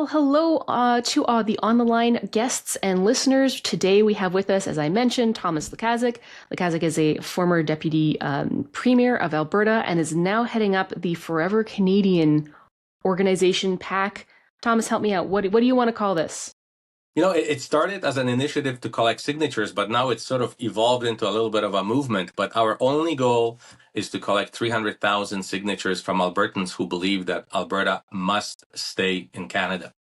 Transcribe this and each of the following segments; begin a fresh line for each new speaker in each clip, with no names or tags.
Well, hello to the on the line guests and listeners. Today we have with us, as I mentioned, Thomas Lukaszuk. Lukaszuk is a former deputy premier of Alberta and is now heading up the Forever Canadian organization PAC. Thomas, help me out. What do you want to call this?
You know, it started as an initiative to collect signatures, but now it's sort of evolved into a little bit of a movement. But our only goal is to collect 300,000 signatures from Albertans who believe that Alberta must stay in Canada.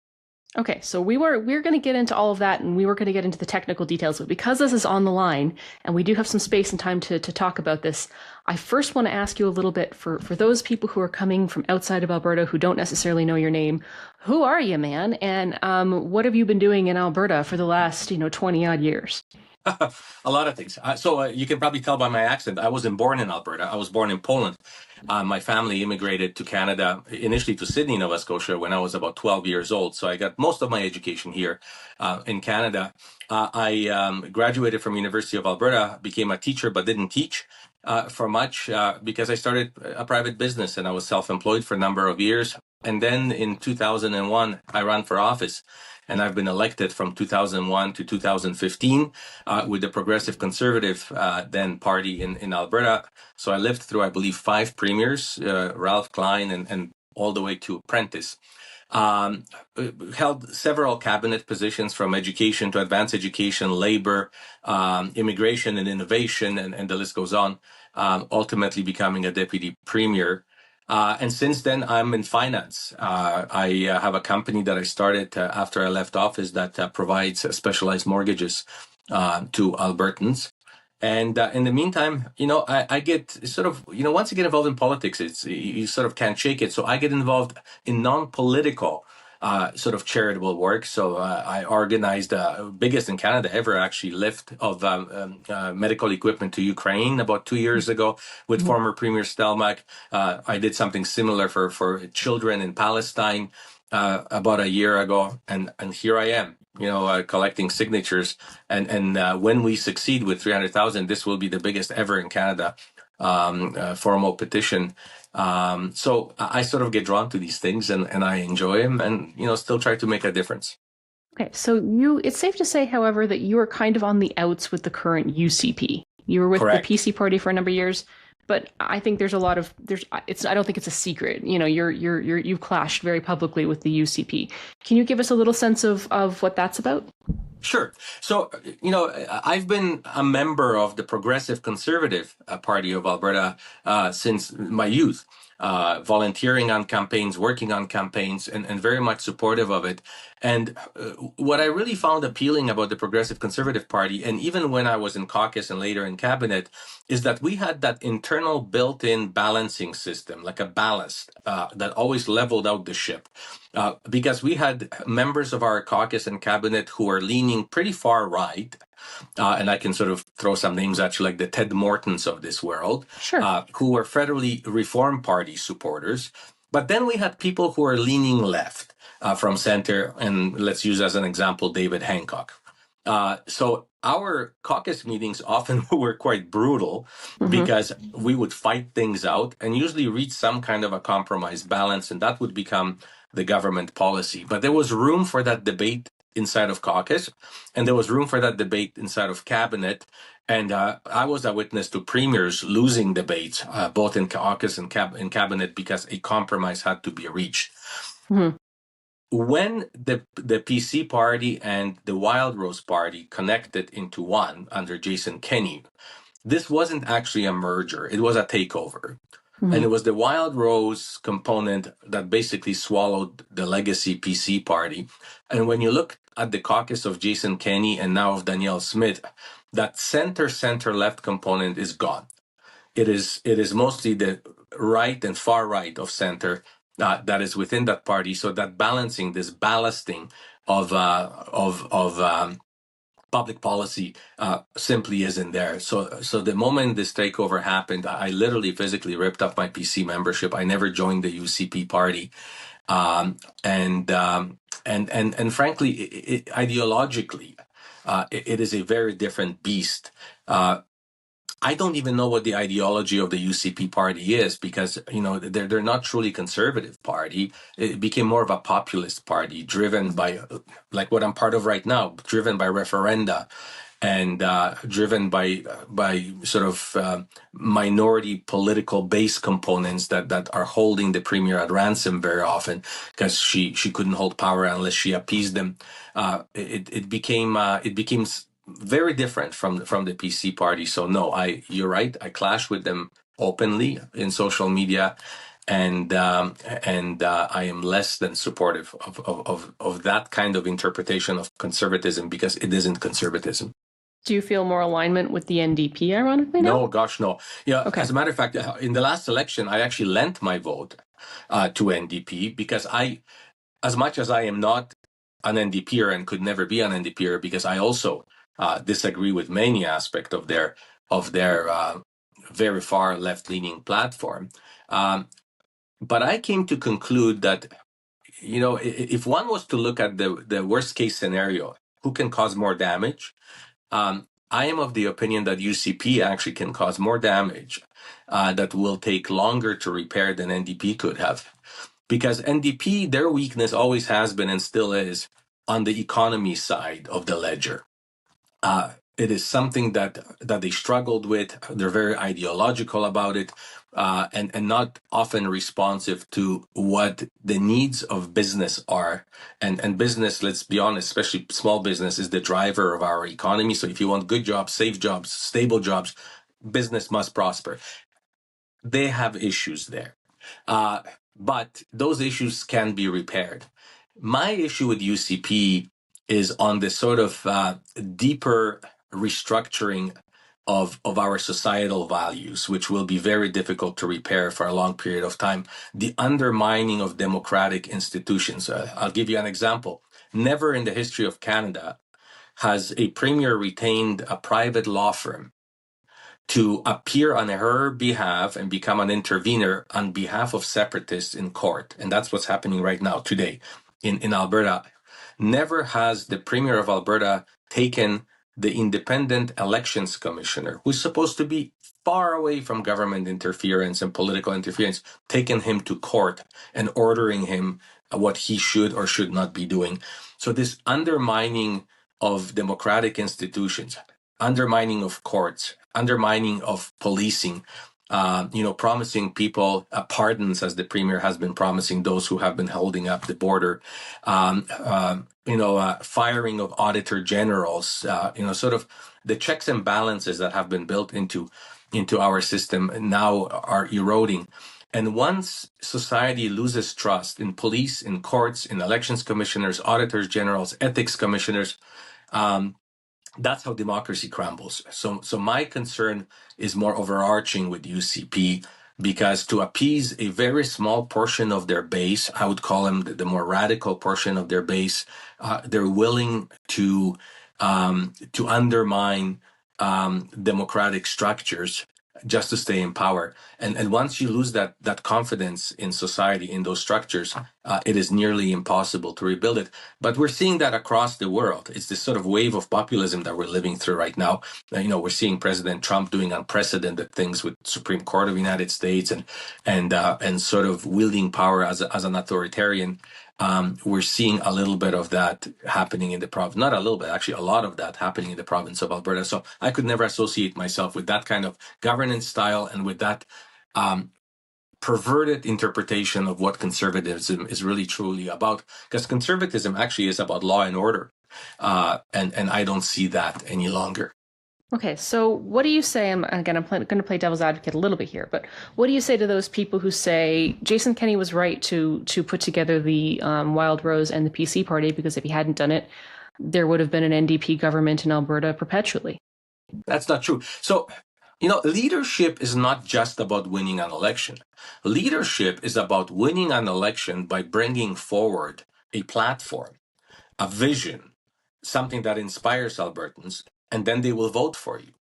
Okay, so we're going to get into all of that, and we were going to get into the technical details, but because this is on the line and we do have some space and time to talk about this, I first want to ask you a little bit for those people who are coming from outside of Alberta who don't necessarily know your name. Who are you, man? And what have you been doing in Alberta for the last 20 odd years?
A lot of things. So you can probably tell by my accent, I wasn't born in Alberta. I was born in Poland. My family immigrated to Canada, initially to Sydney, Nova Scotia, when I was about 12 years old. So I got most of my education here in Canada. I graduated from University of Alberta, became a teacher, but didn't teach for much because I started a private business and I was self-employed for a number of years. And then in 2001, I ran for office. And I've been elected from 2001 to 2015 with the Progressive Conservative then party in Alberta. So I lived through, I believe, 5 premiers, Ralph Klein and all the way to Prentice. Held several cabinet positions from education to advanced education, labor, immigration and innovation, and the list goes on, ultimately becoming a deputy premier. And since then, I'm in finance. I have a company that I started after I left office that provides specialized mortgages to Albertans. And in the meantime, I get sort of, once you get involved in politics, you sort of can't shake it. So I get involved in non-political sort of charitable work. So I organized the biggest in Canada ever, actually, lift of medical equipment to Ukraine about 2 years ago with former Premier Stelmach. I did something similar for children in Palestine about a year ago. And here I am, collecting signatures. And when we succeed with 300,000, this will be the biggest ever in Canada formal petition. So I sort of get drawn to these things and I enjoy them and, still try to make a difference.
Okay, so it's safe to say, however, that you are kind of on the outs with the current UCP. You were with
Correct.
The PC party for a number of years, but I think I don't think it's a secret. You've clashed very publicly with the UCP. Can you give us a little sense of what that's about?
Sure. So, I've been a member of the Progressive Conservative Party of Alberta since my youth, volunteering on campaigns, working on campaigns, and very much supportive of it. And what I really found appealing about the Progressive Conservative Party, and even when I was in caucus and later in cabinet, is that we had that internal built-in balancing system, like a ballast that always leveled out the ship. Because we had members of our caucus and cabinet who were leaning pretty far right, and I can sort of throw some names at you, like the Ted Mortons of this world,
Sure.
who were federally Reform Party supporters. But then we had people who are leaning left from center, and let's use as an example David Hancock. So our caucus meetings often were quite brutal because we would fight things out and usually reach some kind of a compromise balance, and that would become the government policy. But there was room for that debate inside of caucus, and there was room for that debate inside of cabinet. And I was a witness to premiers losing debates, both in caucus and in cabinet, because a compromise had to be reached.
Mm-hmm.
When the PC party and the Wildrose party connected into one under Jason Kenney, this wasn't actually a merger. It was a takeover. And it was the Wildrose component that basically swallowed the legacy PC party. And when you look at the caucus of Jason Kenney and now of Danielle Smith, that center-left component is gone. It is mostly the right and far right of center that is within that party. So that balancing, this ballasting of public policy simply isn't there. So the moment this takeover happened, I literally physically ripped up my PC membership. I never joined the UCP party, and frankly, ideologically, it is a very different beast. I don't even know what the ideology of the UCP party is, because they're not truly conservative party. It became more of a populist party, driven by, like what I'm part of right now, driven by referenda, and driven by sort of minority political base components that are holding the premier at ransom very often, because she couldn't hold power unless she appeased them. It became very different from the PC party. So no, you're right. I clash with them openly in social media, and I am less than supportive of that kind of interpretation of conservatism, because it isn't conservatism.
Do you feel more alignment with the NDP, ironically, now?
No, gosh, no. Yeah,
Okay.
as a matter of fact, in the last election, I actually lent my vote to NDP, because as much as I am not an NDPer and could never be an NDPer, because I also disagree with many aspects of their very far left-leaning platform. But I came to conclude that, if one was to look at the worst case scenario, who can cause more damage? I am of the opinion that UCP actually can cause more damage that will take longer to repair than NDP could have. Because NDP, their weakness always has been and still is on the economy side of the ledger. It is something that they struggled with. They're very ideological about it, and not often responsive to what the needs of business are. And business, let's be honest, especially small business, is the driver of our economy. So if you want good jobs, safe jobs, stable jobs, business must prosper. They have issues there. But those issues can be repaired. My issue with UCP is on the sort of deeper restructuring of our societal values, which will be very difficult to repair for a long period of time. The undermining of democratic institutions. I'll give you an example. Never in the history of Canada has a premier retained a private law firm to appear on her behalf and become an intervener on behalf of separatists in court. And that's what's happening right now today in Alberta. Never has the Premier of Alberta taken the independent elections commissioner, who's supposed to be far away from government interference and political interference, taken him to court and ordering him what he should or should not be doing. So this undermining of democratic institutions, undermining of courts, undermining of policing, promising people pardons, as the premier has been promising those who have been holding up the border, firing of auditor generals, sort of the checks and balances that have been built into our system now are eroding. And once society loses trust in police, in courts, in elections commissioners, auditors generals, ethics commissioners, that's how democracy crumbles. So my concern is more overarching with UCP, because to appease a very small portion of their base, I would call them the more radical portion of their base, they're willing to undermine democratic structures just to stay in power. And once you lose that confidence in society, in those structures, it is nearly impossible to rebuild it. But we're seeing that across the world. It's this sort of wave of populism that we're living through right now. We're seeing President Trump doing unprecedented things with Supreme Court of the United States and sort of wielding power as an authoritarian. We're seeing a little bit of that happening in the province. Not a little bit, actually, a lot of that happening in the province of Alberta. So I could never associate myself with that kind of governance style and with that perverted interpretation of what conservatism is really truly about. Because conservatism actually is about law and order. And I don't see that any longer.
Okay, so what do you say, I'm going to play devil's advocate a little bit here, but what do you say to those people who say Jason Kenney was right to put together the Wildrose and the PC party, because if he hadn't done it, there would have been an NDP government in Alberta perpetually?
That's not true. So, leadership is not just about winning an election. Leadership is about winning an election by bringing forward a platform, a vision, something that inspires Albertans, and then they will vote for you.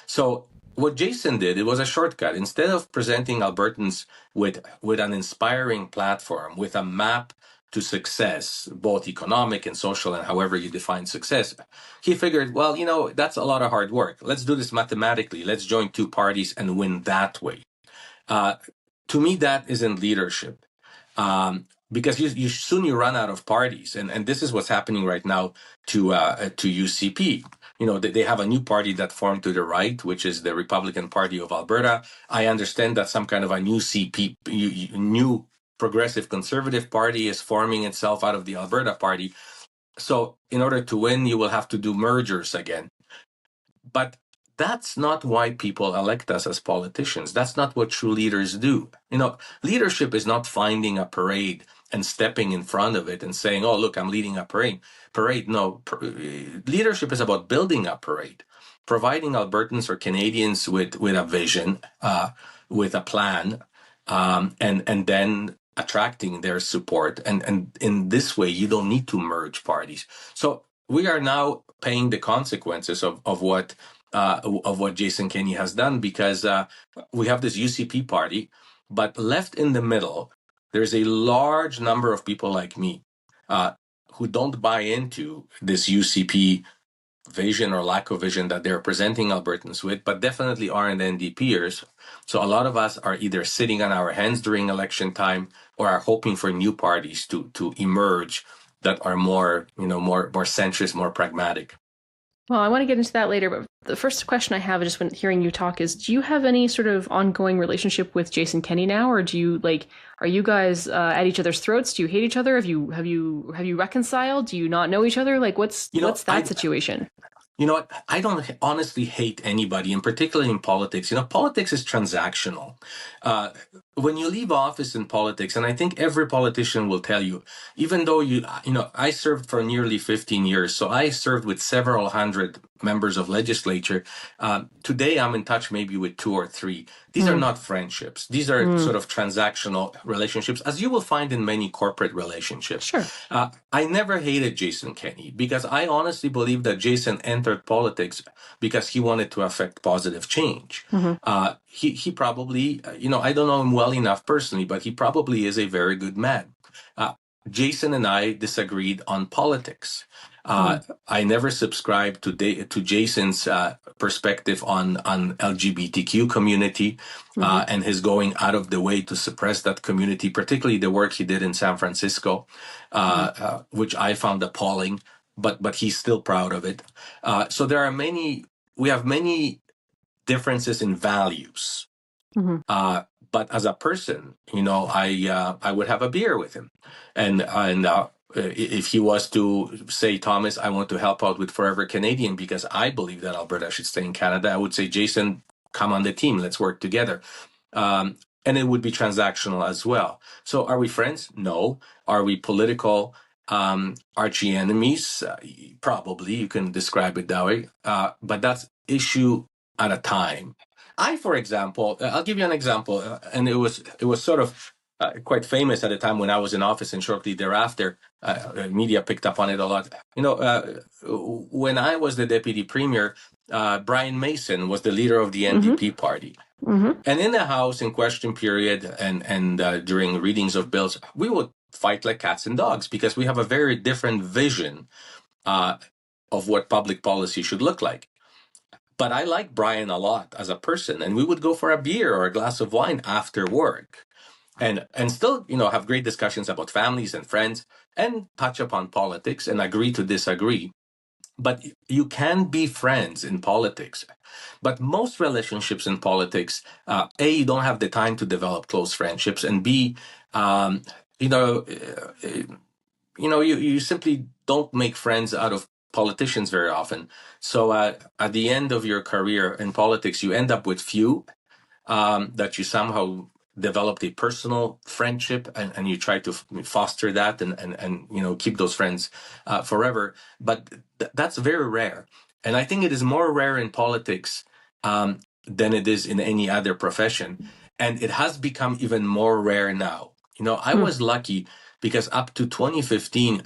So what Jason did, it was a shortcut. Instead of presenting Albertans with an inspiring platform, with a map to success, both economic and social, and however you define success, he figured, well, that's a lot of hard work. Let's do this mathematically. Let's join two parties and win that way. To me, that isn't leadership. Because you soon you run out of parties, and this is what's happening right now to UCP. They have a new party that formed to the right, which is the Republican Party of Alberta. I understand that some kind of a new new Progressive Conservative Party is forming itself out of the Alberta Party. So in order to win, you will have to do mergers again. But that's not why people elect us as politicians. That's not what true leaders do. Leadership is not finding a parade and stepping in front of it and saying, oh, look, I'm leading a parade. No, leadership is about building a parade, providing Albertans or Canadians with a vision, with a plan, and then attracting their support. And in this way, you don't need to merge parties. So we are now paying the consequences of what Jason Kenney has done, because we have this UCP party, but left in the middle, there's a large number of people like me who don't buy into this UCP vision or lack of vision that they're presenting Albertans with, but definitely aren't NDPers. So a lot of us are either sitting on our hands during election time or are hoping for new parties to emerge that are more centrist, more pragmatic.
Well, I want to get into that later, but the first question I have, just when hearing you talk, is: do you have any sort of ongoing relationship with Jason Kenney now, or do you are you guys at each other's throats? Do you hate each other? Have you reconciled? Do you not know each other? What's that situation?
You know what? I don't honestly hate anybody, and particularly in politics. Politics is transactional. When you leave office in politics, and I think every politician will tell you, even though I served for nearly 15 years, so I served with several hundred members of legislature. Today, I'm in touch maybe with 2 or 3. These are not friendships. These are sort of transactional relationships, as you will find in many corporate relationships.
Sure.
I never hated Jason Kenney, because I honestly believe that Jason entered politics because he wanted to affect positive change. He probably, I don't know him well enough personally, but he probably is a very good man. Jason and I disagreed on politics. I never subscribed to Jason's perspective on LGBTQ community and his going out of the way to suppress that community, particularly the work he did in San Francisco, which I found appalling. But he's still proud of it. So we have many differences in values. But as a person, I would have a beer with him, and if he was to say, Thomas, I want to help out with Forever Canadian because I believe that Alberta should stay in Canada, I would say, Jason, come on the team, let's work together. And it would be transactional as well. So are we friends? No. Are we political archie enemies? Probably, you can describe it that way. But that's issue at a time. For example, I'll give you an example, and it was sort of quite famous at the time when I was in office, and shortly thereafter, media picked up on it a lot. When I was the deputy premier, Brian Mason was the leader of the NDP party. And in the House, in question period and during readings of bills, we would fight like cats and dogs because we have a very different vision of what public policy should look like. But I like Brian a lot as a person, and we would go for a beer or a glass of wine after work and still, have great discussions about families and friends and touch upon politics and agree to disagree. But you can be friends in politics. But most relationships in politics, A, you don't have the time to develop close friendships, and B, you simply don't make friends out of politicians very often. So at the end of your career in politics, you end up with few that you somehow developed a personal friendship and you try to foster that and keep those friends forever. But that's very rare. And I think it is more rare in politics than it is in any other profession. And it has become even more rare now. I was lucky because up to 2015,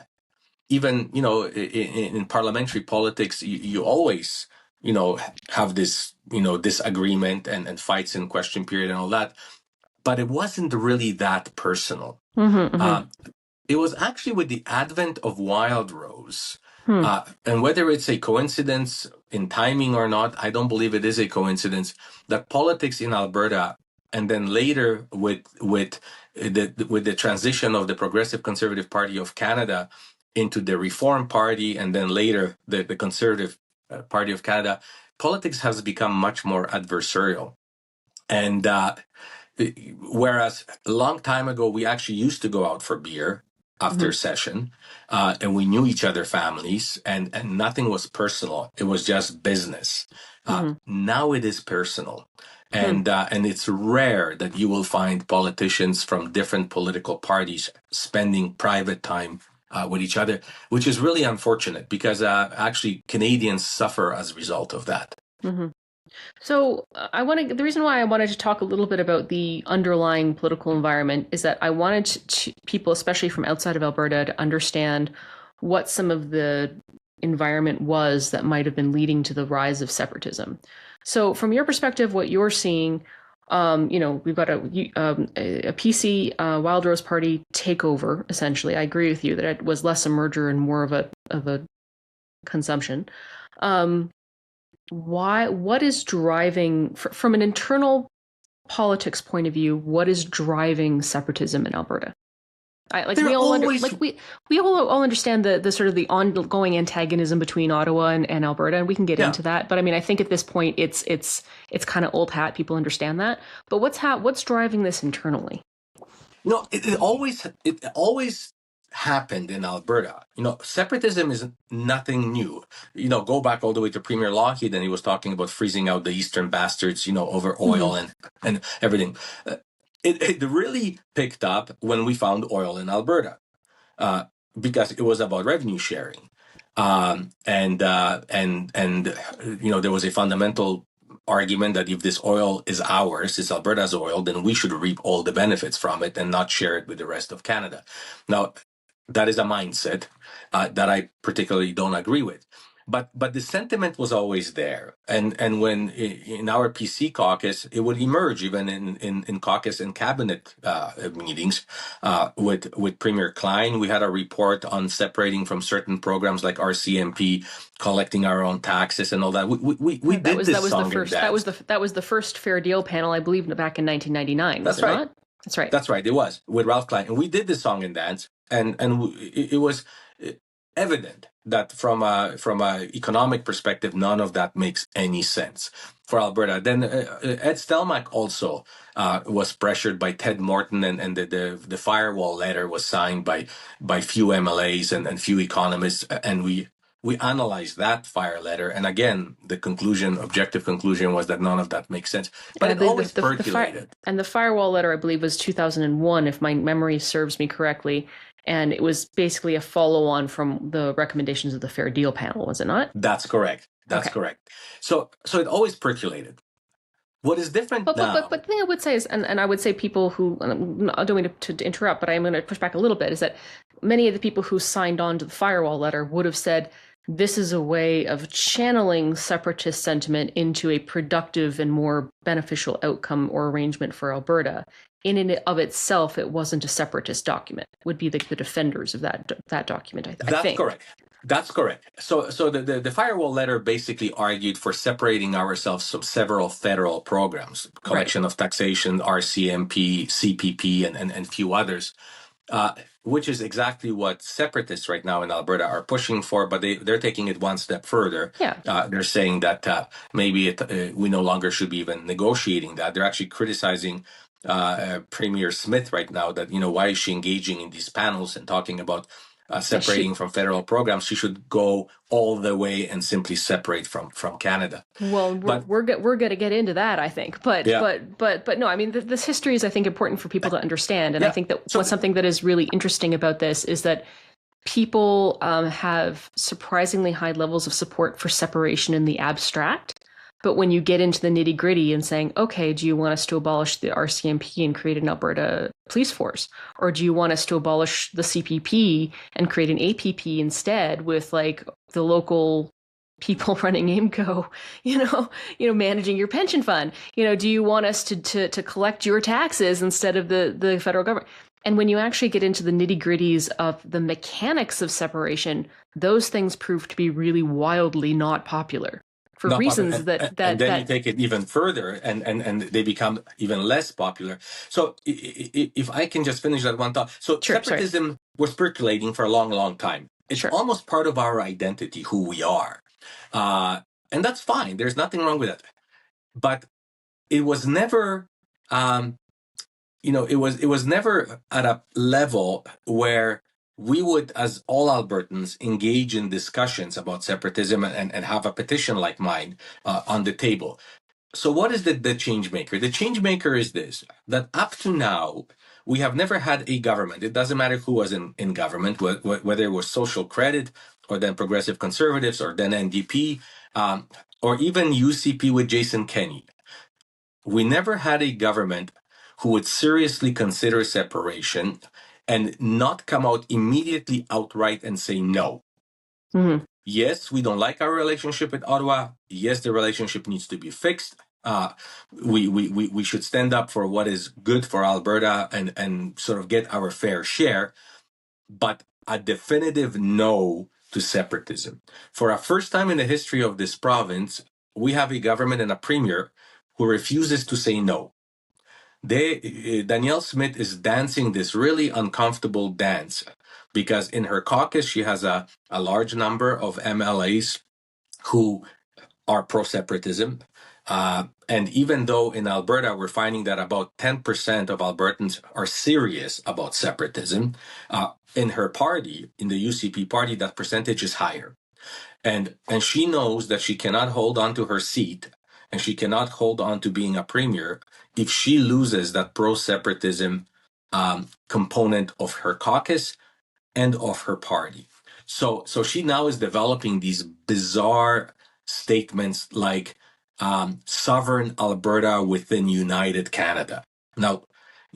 even, in parliamentary politics, you always, have this, disagreement and fights in question period and all that. But it wasn't really that personal. It was actually with the advent of Wildrose.
Hmm.
And whether it's a coincidence in timing or not, I don't believe it is a coincidence that politics in Alberta, and then later with the transition of the Progressive Conservative Party of Canada into the Reform Party, and then later the Conservative Party of Canada, politics has become much more adversarial. And whereas a long time ago, we actually used to go out for beer after session, and we knew each other families, and nothing was personal. It was just business. Now it is personal. And it's rare that you will find politicians from different political parties spending private time with each other, which is really unfortunate because actually Canadians suffer as a result of that.
So the reason why I wanted to talk a little bit about the underlying political environment is that I wanted people, especially from outside of Alberta, to understand what some of the environment was that might have been leading to the rise of separatism. So from your perspective, what you're seeing, we've got a PC Wildrose Party takeover, essentially. I agree with you that it was less a merger and more of a consumption. What is driving, from an internal politics point of view, what is driving separatism in Alberta? We all understand the sort of the ongoing antagonism between Ottawa and Alberta, and we can get into that. But I mean, I think at this point it's kind of old hat. People understand that. But what's driving this internally?
It always happened in Alberta. Separatism is nothing new. Go back all the way to Premier Lougheed, and he was talking about freezing out the Eastern bastards, over oil and everything. It really picked up when we found oil in Alberta, because it was about revenue sharing, and there was a fundamental argument that if this oil is ours, it's Alberta's oil, then we should reap all the benefits from it and not share it with the rest of Canada. Now, that is a mindset that I particularly don't agree with. But the sentiment was always there. And when in our PC caucus, it would emerge even in caucus and cabinet meetings with Premier Klein. We had a report on separating from certain programs like RCMP, collecting our own taxes and all that. We did this song and dance.
That was the first Fair Deal panel, I believe, back in 1999.
That's right.
Not? That's right.
That's right. It was with Ralph Klein, and we did this song and dance, and it was evident that from a economic perspective, none of that makes any sense for Alberta. Then Ed Stelmach also was pressured by Ted Morton, and the firewall letter was signed by few MLAs and few economists, and we analyzed that fire letter, and again, the objective conclusion was that none of that makes sense. But it always percolated.
And the firewall letter, I believe, was 2001, if my memory serves me correctly. And it was basically a follow-on from the recommendations of the Fair Deal panel, was it not?
That's correct. That's correct. So it always percolated. What is different now?
But the thing I would say is, and I would say people who, I don't mean to interrupt, but I'm going to push back a little bit, is that many of the people who signed on to the firewall letter would have said, this is a way of channeling separatist sentiment into a productive and more beneficial outcome or arrangement for Alberta. In and of itself, it wasn't a separatist document. Would be the defenders of that document, I think.
That's correct. That's correct. So the firewall letter basically argued for separating ourselves from several federal programs, collection of taxation, RCMP, CPP, and few others, which is exactly what separatists right now in Alberta are pushing for, but they're taking it one step further.
Yeah.
They're saying that maybe we no longer should be even negotiating that. They're actually criticizing Premier Smith right now that, why is she engaging in these panels and talking about separating from federal programs? She should go all the way and simply separate from Canada.
Well, we're going to get into that, I think. But no, I mean, this history is, I think, important for people to understand. And I think that something that is really interesting about this is that people have surprisingly high levels of support for separation in the abstract. But when you get into the nitty gritty and saying, okay, do you want us to abolish the RCMP and create an Alberta police force? Or do you want us to abolish the CPP and create an APP instead with like the local people running AIMCO, managing your pension fund? Do you want us to collect your taxes instead of the federal government? And when you actually get into the nitty-gritties of the mechanics of separation, those things prove to be really wildly not popular for
Not popular.
reasons
And then you take it even further and they become even less popular. So if I can just finish that one thought. So
Sure,
separatism was percolating for a long, long time. It's
Sure.
almost part of our identity, who we are. And that's fine. There's nothing wrong with it. But it was never, it was never at a level where we would, as all Albertans, engage in discussions about separatism and have a petition like mine on the table. So what is the change maker? The change maker is this, that up to now, we have never had a government. It doesn't matter who was in government, whether it was Social Credit or then Progressive Conservatives or then NDP or even UCP with Jason Kenney. We never had a government who would seriously consider separation and not come out immediately outright and say no.
Mm-hmm.
Yes, we don't like our relationship with Ottawa. Yes, the relationship needs to be fixed. We should stand up for what is good for Alberta and sort of get our fair share. But a definitive no to separatism. For a first time in the history of this province, we have a government and a premier who refuses to say no. Danielle Smith is dancing this really uncomfortable dance because in her caucus, she has a large number of MLAs who are pro-separatism. And even though in Alberta, we're finding that about 10% of Albertans are serious about separatism, in her party, in the UCP party, that percentage is higher. And she knows that she cannot hold on to her seat and she cannot hold on to being a premier if she loses that pro-separatism component of her caucus and of her party. So she now is developing these bizarre statements like sovereign Alberta within United Canada. Now,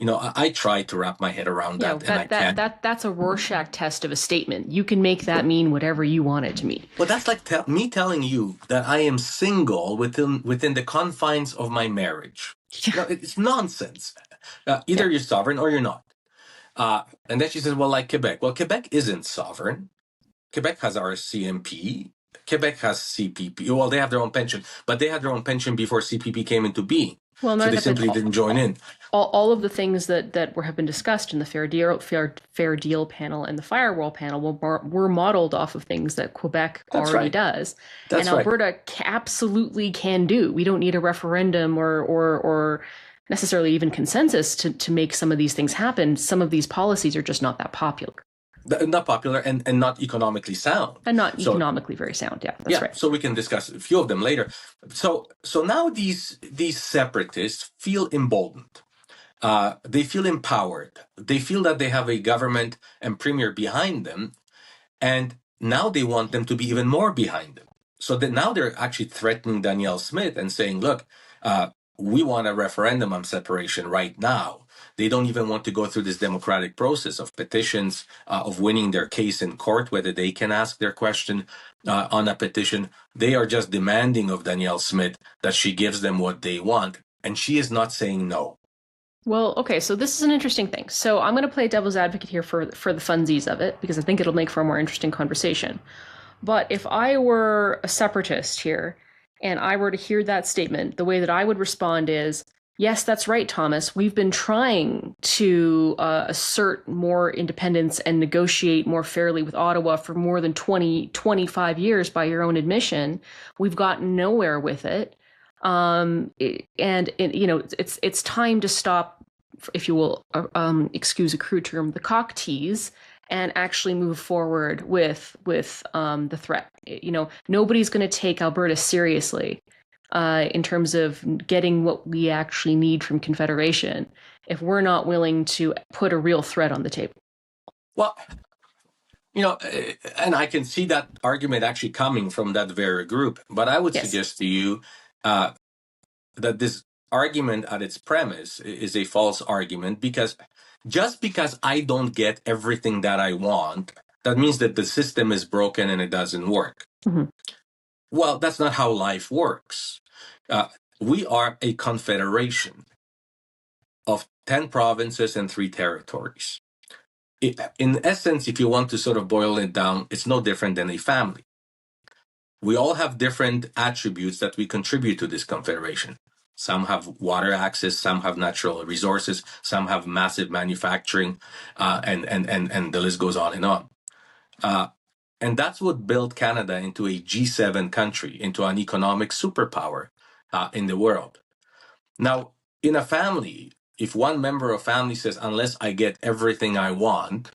I try to wrap my head around that, and I can't.
That's a Rorschach test of a statement. You can make that mean whatever you want it to mean.
Well, that's like me telling you that I am single within the confines of my marriage.
Yeah.
It's nonsense. Either you're sovereign or you're not. And then she says, well, like Quebec. Well, Quebec isn't sovereign. Quebec has RCMP. Quebec has CPP. Well, they have their own pension, but they had their own pension before CPP came into being.
Well,
so they simply didn't join in.
All of the things that have been discussed in the Fair Deal panel and the Firewall panel were modeled off of things that Quebec already does.
That's
and Alberta absolutely can do. We don't need a referendum or necessarily even consensus to make some of these things happen. Some of these policies are just not that popular.
Not popular and not economically sound.
And not economically very sound. Yeah, that's right.
So we can discuss a few of them later. So now these separatists feel emboldened. They feel empowered. They feel that they have a government and premier behind them. And now they want them to be even more behind them. So that now they're actually threatening Danielle Smith and saying, look, we want a referendum on separation right now. They don't even want to go through this democratic process of petitions, of winning their case in court, whether they can ask their question on a petition. They are just demanding of Danielle Smith that she gives them what they want. And she is not saying no.
Well, okay, so this is an interesting thing. So I'm going to play devil's advocate here for the funsies of it, because I think it'll make for a more interesting conversation. But if I were a separatist here, and I were to hear that statement, the way that I would respond is, yes, that's right, Thomas. We've been trying to assert more independence and negotiate more fairly with Ottawa for more than 25 years by your own admission. We've gotten nowhere with it. It's time to stop, if you will, excuse a crude term, the cock tease, and actually move forward with the threat. Nobody's going to take Alberta seriously in terms of getting what we actually need from Confederation if we're not willing to put a real threat on the table.
Well, and I can see that argument actually coming from that very group, but I would suggest to you that this argument at its premise is a false argument, because just because I don't get everything that I want, that means that the system is broken and it doesn't work.
Mm-hmm.
Well, that's not how life works. We are a confederation of 10 provinces and 3 territories. In essence, if you want to sort of boil it down, it's no different than a family. We all have different attributes that we contribute to this confederation. Some have water access, some have natural resources, some have massive manufacturing, and the list goes on and on. And that's what built Canada into a G7 country, into an economic superpower in the world. Now, in a family, if one member of family says, unless I get everything I want,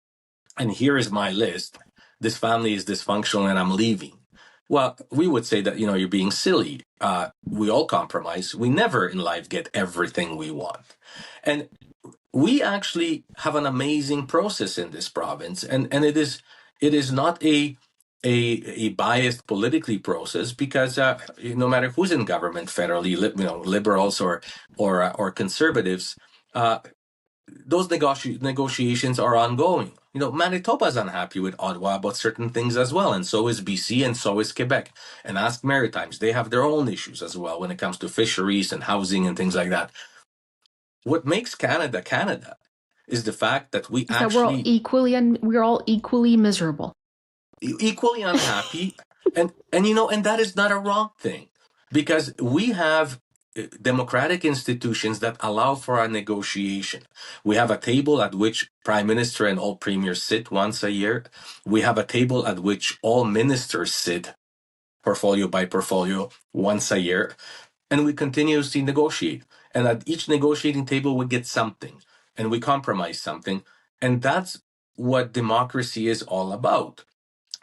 and here is my list, this family is dysfunctional and I'm leaving. Well, we would say that, you're being silly. We all compromise. We never in life get everything we want. And we actually have an amazing process in this province. And it is not a biased politically process, because no matter who's in government, federally, liberals or conservatives, those negotiations are ongoing. Manitoba's unhappy with Ottawa about certain things as well, and so is BC, and so is Quebec. And ask Maritimes, they have their own issues as well when it comes to fisheries and housing and things like that. What makes Canada Canada is the fact that
we're all equally miserable,
equally unhappy, and that is not a wrong thing, because we have democratic institutions that allow for a negotiation. We have a table at which Prime Minister and all premiers sit once a year. We have a table at which all ministers sit, portfolio by portfolio, once a year. And we continuously negotiate. And at each negotiating table, we get something, and we compromise something. And that's what democracy is all about.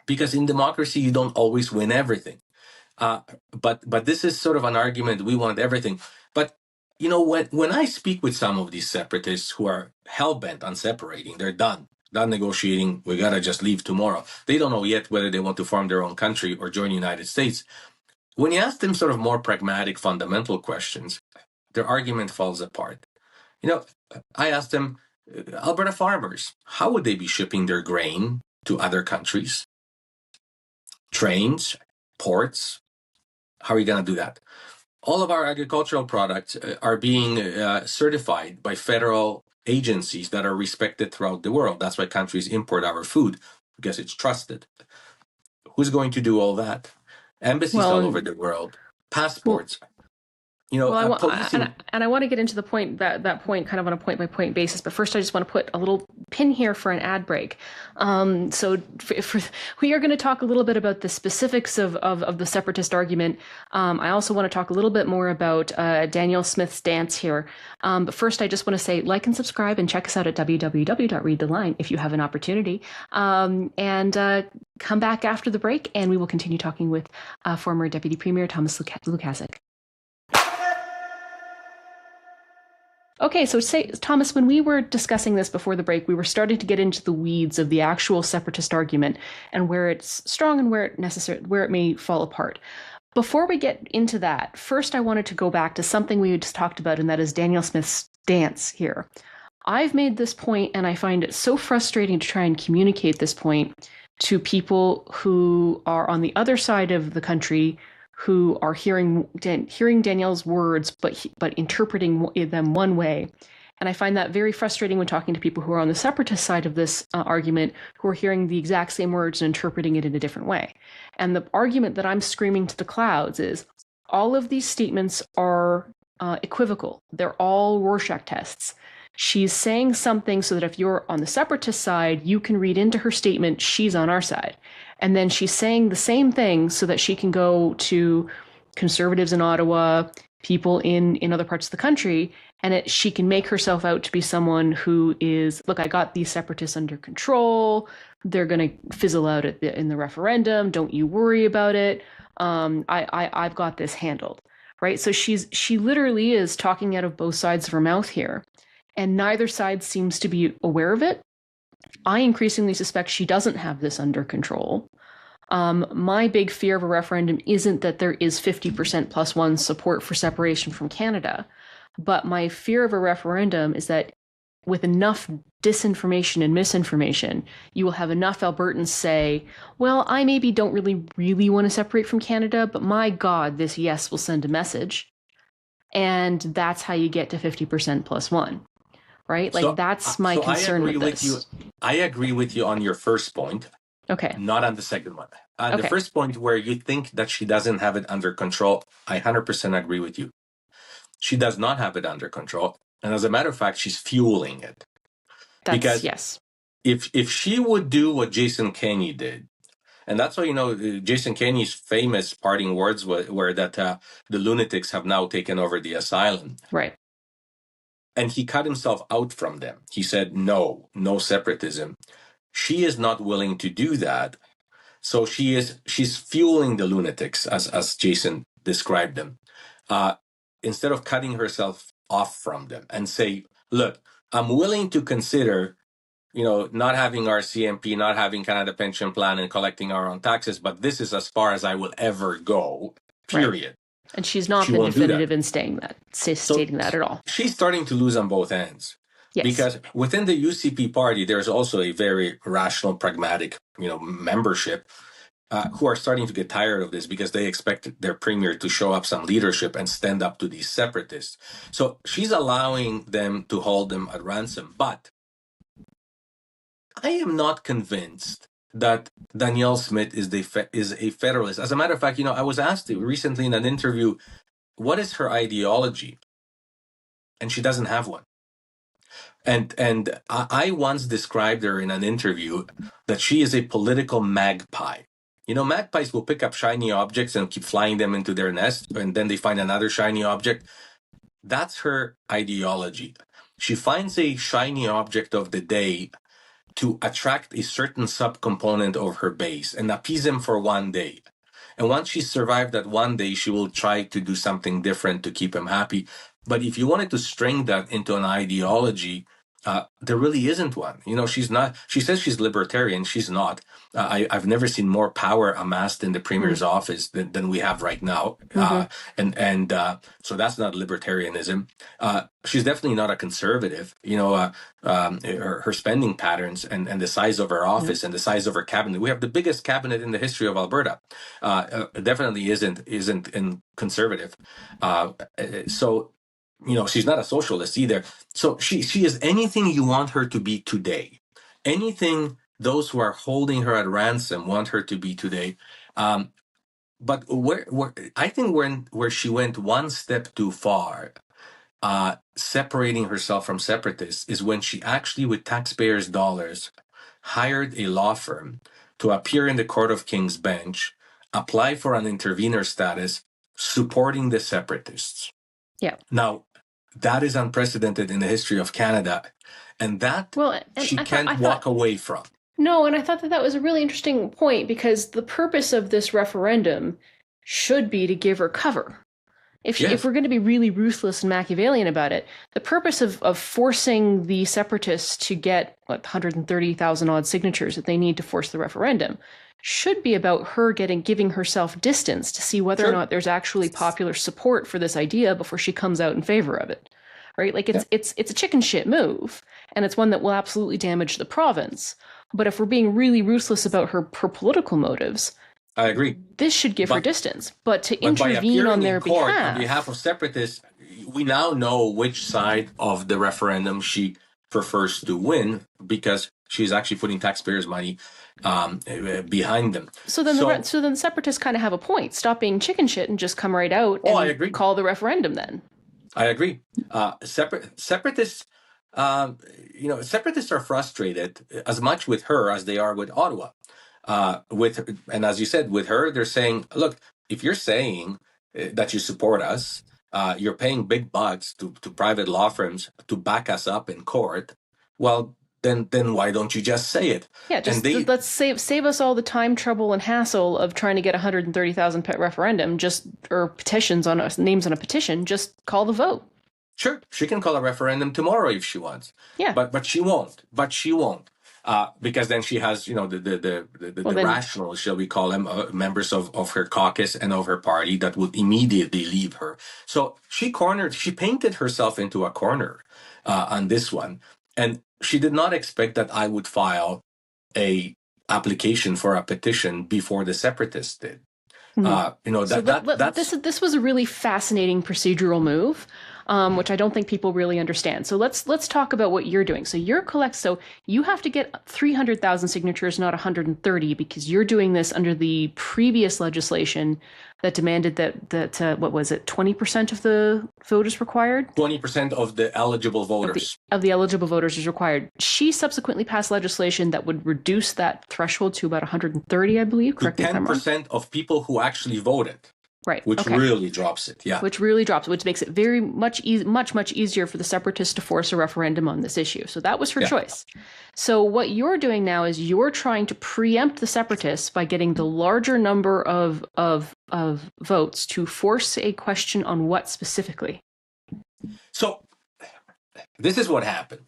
Because in democracy, you don't always win everything. But this is sort of an argument, we want everything. But, when I speak with some of these separatists who are hell-bent on separating, they're done negotiating, we got to just leave tomorrow. They don't know yet whether they want to form their own country or join the United States. When you ask them sort of more pragmatic, fundamental questions, their argument falls apart. I asked them, Alberta farmers, how would they be shipping their grain to other countries? Trains, ports, how are you going to do that? All of our agricultural products are being certified by federal agencies that are respected throughout the world. That's why countries import our food, because it's trusted. Who's going to do all that? Embassies all over the world, passports.
I want to get into the point that point kind of on a point by point basis, but first I just want to put a little pin here for an ad break. So we are going to talk a little bit about the specifics of the separatist argument. I also want to talk a little bit more about Danielle Smith's stance here. But first I just want to say like and subscribe and check us out at www.readtheline if you have an opportunity. And come back after the break and we will continue talking with former Deputy Premier Thomas Lukaszuk. Okay, so Thomas, when we were discussing this before the break, we were starting to get into the weeds of the actual separatist argument and where it's strong and where it may fall apart. Before we get into that, first I wanted to go back to something we just talked about, and that is Danielle Smith's stance here. I've made this point, and I find it so frustrating to try and communicate this point to people who are on the other side of the country, who are hearing Danielle's words, but interpreting them one way. And I find that very frustrating when talking to people who are on the separatist side of this argument, who are hearing the exact same words and interpreting it in a different way. And the argument that I'm screaming to the clouds is all of these statements are equivocal. They're all Rorschach tests. She's saying something so that if you're on the separatist side, you can read into her statement, she's on our side. And then she's saying the same thing so that she can go to conservatives in Ottawa, people in other parts of the country, and she can make herself out to be someone who is, look, I got these separatists under control. They're going to fizzle out in the referendum. Don't you worry about it. I've got this handled, right? So she literally is talking out of both sides of her mouth here. And neither side seems to be aware of it. I increasingly suspect she doesn't have this under control. My big fear of a referendum isn't that there is 50% plus one support for separation from Canada, but my fear of a referendum is that with enough disinformation and misinformation, you will have enough Albertans say, well, I maybe don't really want to separate from Canada, but my God, this yes will send a message. And that's how you get to 50% plus one. right? Like that's my concern with this.
I agree with you on your first point.
Okay.
Not on the second one. On
Okay.
the first point where you think that she doesn't have it under control, I 100% agree with you. She does not have it under control. And as a matter of fact, she's fueling it. Because
yes.
If she would do what Jason Kenney did, and that's why, Jason Kenney's famous parting words were that the lunatics have now taken over the asylum.
Right.
And he cut himself out from them. He said, no separatism. She is not willing to do that. So she's fueling the lunatics, as Jason described them, instead of cutting herself off from them and say, look, I'm willing to consider, not having our CMP, not having Canada pension plan and collecting our own taxes, but this is as far as I will ever go, period. Right.
And she's not been definitive in stating that at all.
She's starting to lose on both ends. Yes. Because within the UCP party, there's also a very rational, pragmatic, membership who are starting to get tired of this because they expect their premier to show up some leadership and stand up to these separatists. So she's allowing them to hold them at ransom. But I am not convinced that Danielle Smith is a federalist. As a matter of fact, I was asked recently in an interview, what is her ideology? And she doesn't have one. And I once described her in an interview that she is a political magpie. Magpies will pick up shiny objects and keep flying them into their nest, and then they find another shiny object. That's her ideology. She finds a shiny object of the day to attract a certain subcomponent of her base and appease them for one day. And once she's survived that one day, she will try to do something different to keep him happy. But if you wanted to string that into an ideology, there really isn't one. She's not. She says she's libertarian. She's not. I've never seen more power amassed in the premier's office than we have right now. So that's not libertarianism. She's definitely not a conservative. Her spending patterns and the size of her office and the size of her cabinet. We have the biggest cabinet in the history of Alberta. Definitely isn't in conservative. So. She's not a socialist either. So she is anything you want her to be today. Anything those who are holding her at ransom want her to be today. But I think where she went one step too far, separating herself from separatists, is when she actually, with taxpayers' dollars, hired a law firm to appear in the Court of King's Bench, apply for an intervener status, supporting the separatists. Yeah. Now, that is unprecedented in the history of Canada, and she can't walk away from.
No, and I thought that was a really interesting point, because the purpose of this referendum should be to give her cover. If we're going to be really ruthless and Machiavellian about it, the purpose of forcing the separatists to get 130,000 odd signatures that they need to force the referendum should be about her giving herself distance to see whether or not there's actually popular support for this idea before she comes out in favor of it. Right? Like it's a chicken shit move, and it's one that will absolutely damage the province. But if we're being really ruthless about her political motives,
I agree.
This should give her distance. But to intervene on their behalf,
on behalf of separatists, we now know which side of the referendum she prefers to win, because she's actually putting taxpayers' money behind them.
So then the separatists kind of have a point. Stop being chicken shit and just come right out and
I agree.
Call the referendum then.
I agree. Separatists, separatists are frustrated as much with her as they are with Ottawa. And as you said, with her, they're saying, look, if you're saying that you support us, you're paying big bucks to private law firms to back us up in court. Well, then why don't you just say it?
Yeah, let's save us all the time, trouble, and hassle of trying to get 130,000 pet referendum, or petitions on us, names on a petition. Just call the vote.
Sure, she can call a referendum tomorrow if she wants.
Yeah,
but she won't. Because then she has, the rationals, shall we call them, members of her caucus and of her party that would immediately leave her. So she painted herself into a corner on this one. And she did not expect that I would file a application for a petition before the separatists did.
This was a really fascinating procedural move. which I don't think people really understand. So let's talk about what you're doing. So so you have to get 300,000 signatures, not 130, because you're doing this under the previous legislation that demanded that what was it, 20% of the voters required?
20% of the eligible voters.
Of the eligible voters is required. She subsequently passed legislation that would reduce that threshold to about 130, I believe. Correct me if I'm wrong.
10% of people who actually voted.
Right.
Which really drops it. Yeah.
Which really drops it, which makes it very much easier for the Separatists to force a referendum on this issue. So that was her choice. So what you're doing now is you're trying to preempt the Separatists by getting the larger number of votes to force a question on what specifically?
So this is what happened.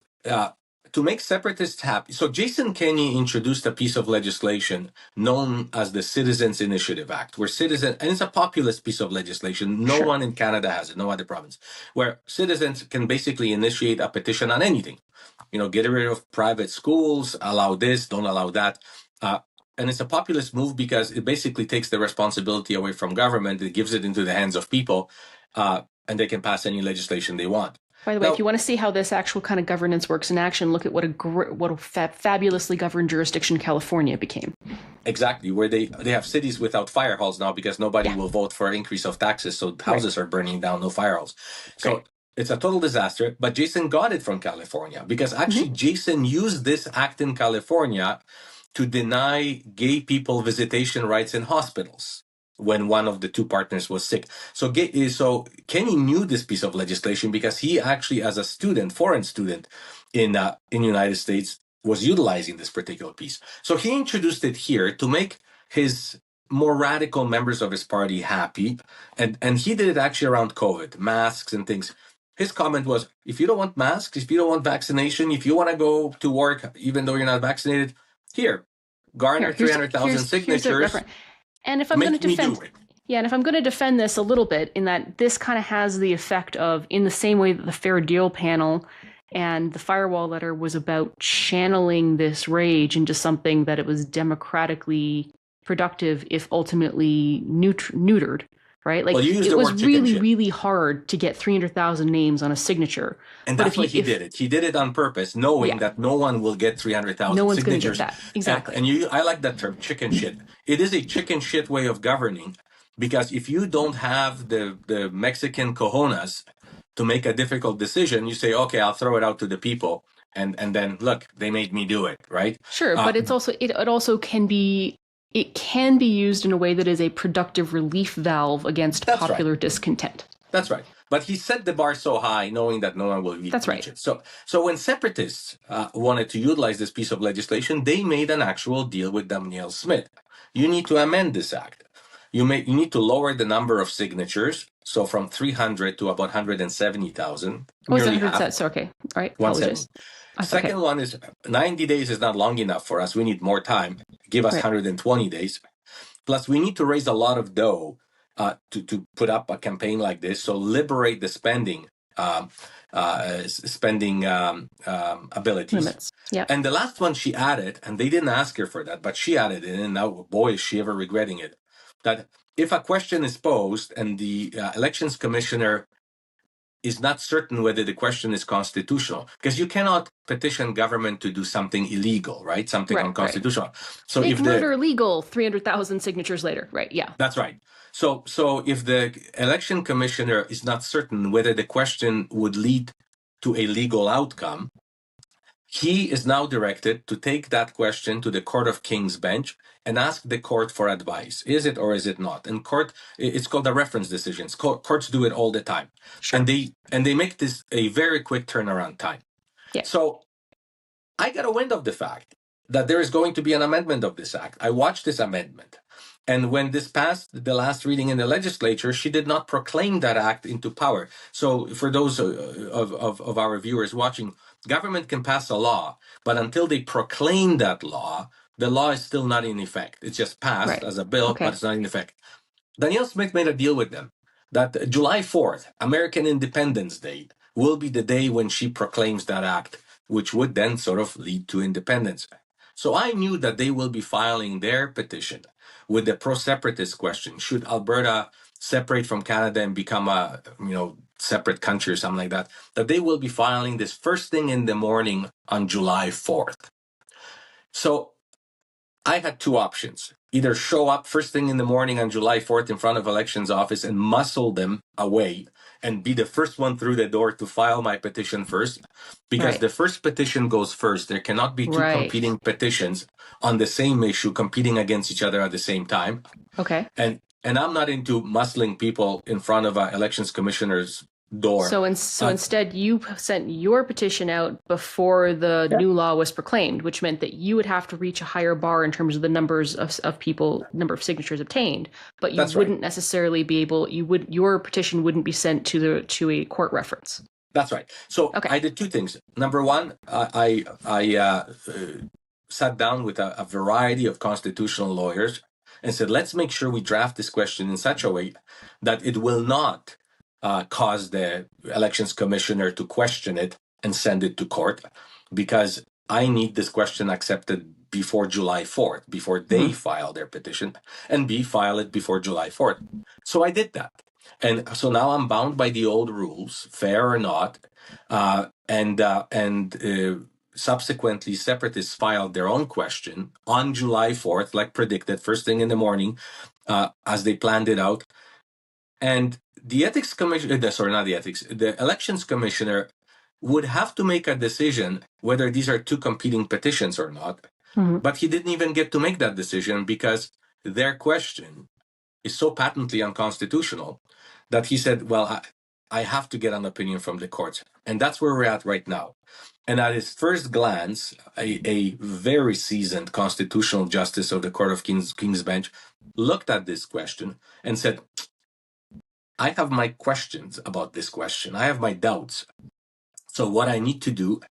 To make separatists happy. So Jason Kenney introduced a piece of legislation known as the Citizens Initiative Act, and it's a populist piece of legislation. No one in Canada has it, no other province, where citizens can basically initiate a petition on anything. Get rid of private schools, allow this, don't allow that. And it's a populist move because it basically takes the responsibility away from government. It gives it into the hands of people, and they can pass any legislation they want.
By the way, if you want to see how this actual kind of governance works in action, look at what a fabulously governed jurisdiction California became.
Exactly, where they have cities without fire halls now because nobody will vote for an increase of taxes, so houses are burning down, no fire halls. So it's a total disaster, but Jason got it from California because actually Jason used this act in California to deny gay people visitation rights in hospitals when one of the two partners was sick. So Kenny knew this piece of legislation because he actually, as a foreign student in the United States, was utilizing this particular piece. So he introduced it here to make his more radical members of his party happy. And he did it actually around COVID, masks and things. His comment was, if you don't want masks, if you don't want vaccination, if you want to go to work, even though you're not vaccinated, garner 300,000 signatures.
And if I'm going to defend this a little bit, in that this kind of has the effect of, in the same way that the Fair Deal panel and the firewall letter was about channeling this rage into something that it was democratically productive, if ultimately neutered, right? Like, it was really, really hard to get 300,000 names on a signature.
And that's why he did it. He did it on purpose, knowing that no one will get 300,000 signatures.
No one's going to get that. Exactly.
I like that term, chicken shit. It is a chicken shit way of governing, because if you don't have the Mexican cojones to make a difficult decision, you say, okay, I'll throw it out to the people. And then, look, they made me do it, right?
Sure, but it also can be used in a way that is a productive relief valve against popular discontent.
That's right. But he set the bar so high, knowing that no one will reach it. So when separatists wanted to utilize this piece of legislation, they made an actual deal with Danielle Smith. You need to amend this act. You need to lower the number of signatures, so from 300 to about 170,000.
Oh, it's 100. So okay, all right. Apologies.
Second one is 90 days is not long enough for us. We need more time. Give us 120 days. Plus, we need to raise a lot of dough to put up a campaign like this. So liberate the spending abilities.
Limits. Yeah.
And the last one she added, and they didn't ask her for that, but she added it, and now, boy, is she ever regretting it, that if a question is posed and the elections commissioner is not certain whether the question is constitutional, because you cannot petition government to do something illegal, right? Something unconstitutional. Right.
So make murder legal 300,000 signatures later, right? Yeah.
That's right. So if the election commissioner is not certain whether the question would lead to a legal outcome, he is now directed to take that question to the Court of King's Bench and ask the court for advice. Is it or is it not? And it's called a reference decisions. Courts do it all the time. Sure. And they make this a very quick turnaround time. Yeah. So I got a wind of the fact that there is going to be an amendment of this act. I watched this amendment. And when this passed the last reading in the legislature, she did not proclaim that act into power. So for those of our viewers watching, government can pass a law, but until they proclaim that law, the law is still not in effect. It's just passed as a bill, but it's not in effect. Danielle Smith made a deal with them that July 4th, American Independence Day, will be the day when she proclaims that act, which would then sort of lead to independence. So I knew that they will be filing their petition with the pro-separatist question. Should Alberta separate from Canada and become a separate country or something like that? That they will be filing this first thing in the morning on July 4th. So I had two options. Either show up first thing in the morning on July 4th in front of elections office and muscle them away and be the first one through the door to file my petition first, because the first petition goes first. There cannot be two competing petitions on the same issue competing against each other at the same time.
Okay.
And I'm not into muscling people in front of an elections commissioner's door.
So instead, you sent your petition out before the new law was proclaimed, which meant that you would have to reach a higher bar in terms of the number of signatures obtained. But you wouldn't necessarily be able. Your petition wouldn't be sent to a court reference.
That's right. So I did two things. Number one, I sat down with a variety of constitutional lawyers and said, let's make sure we draft this question in such a way that it will not cause the elections commissioner to question it and send it to court, because I need this question accepted before July 4th, before they file their petition, and B, file it before July 4th. So I did that. And so now I'm bound by the old rules, fair or not, subsequently, separatists filed their own question on July 4th, like predicted, first thing in the morning, as they planned it out. And the ethics commission, the elections commissioner would have to make a decision whether these are two competing petitions or not. But he didn't even get to make that decision because their question is so patently unconstitutional that he said, well, I have to get an opinion from the courts. And that's where we're at right now. And at his first glance, a very seasoned constitutional justice of the Court of King's Bench looked at this question and said, I have my questions about this question. I have my doubts. So what I need to do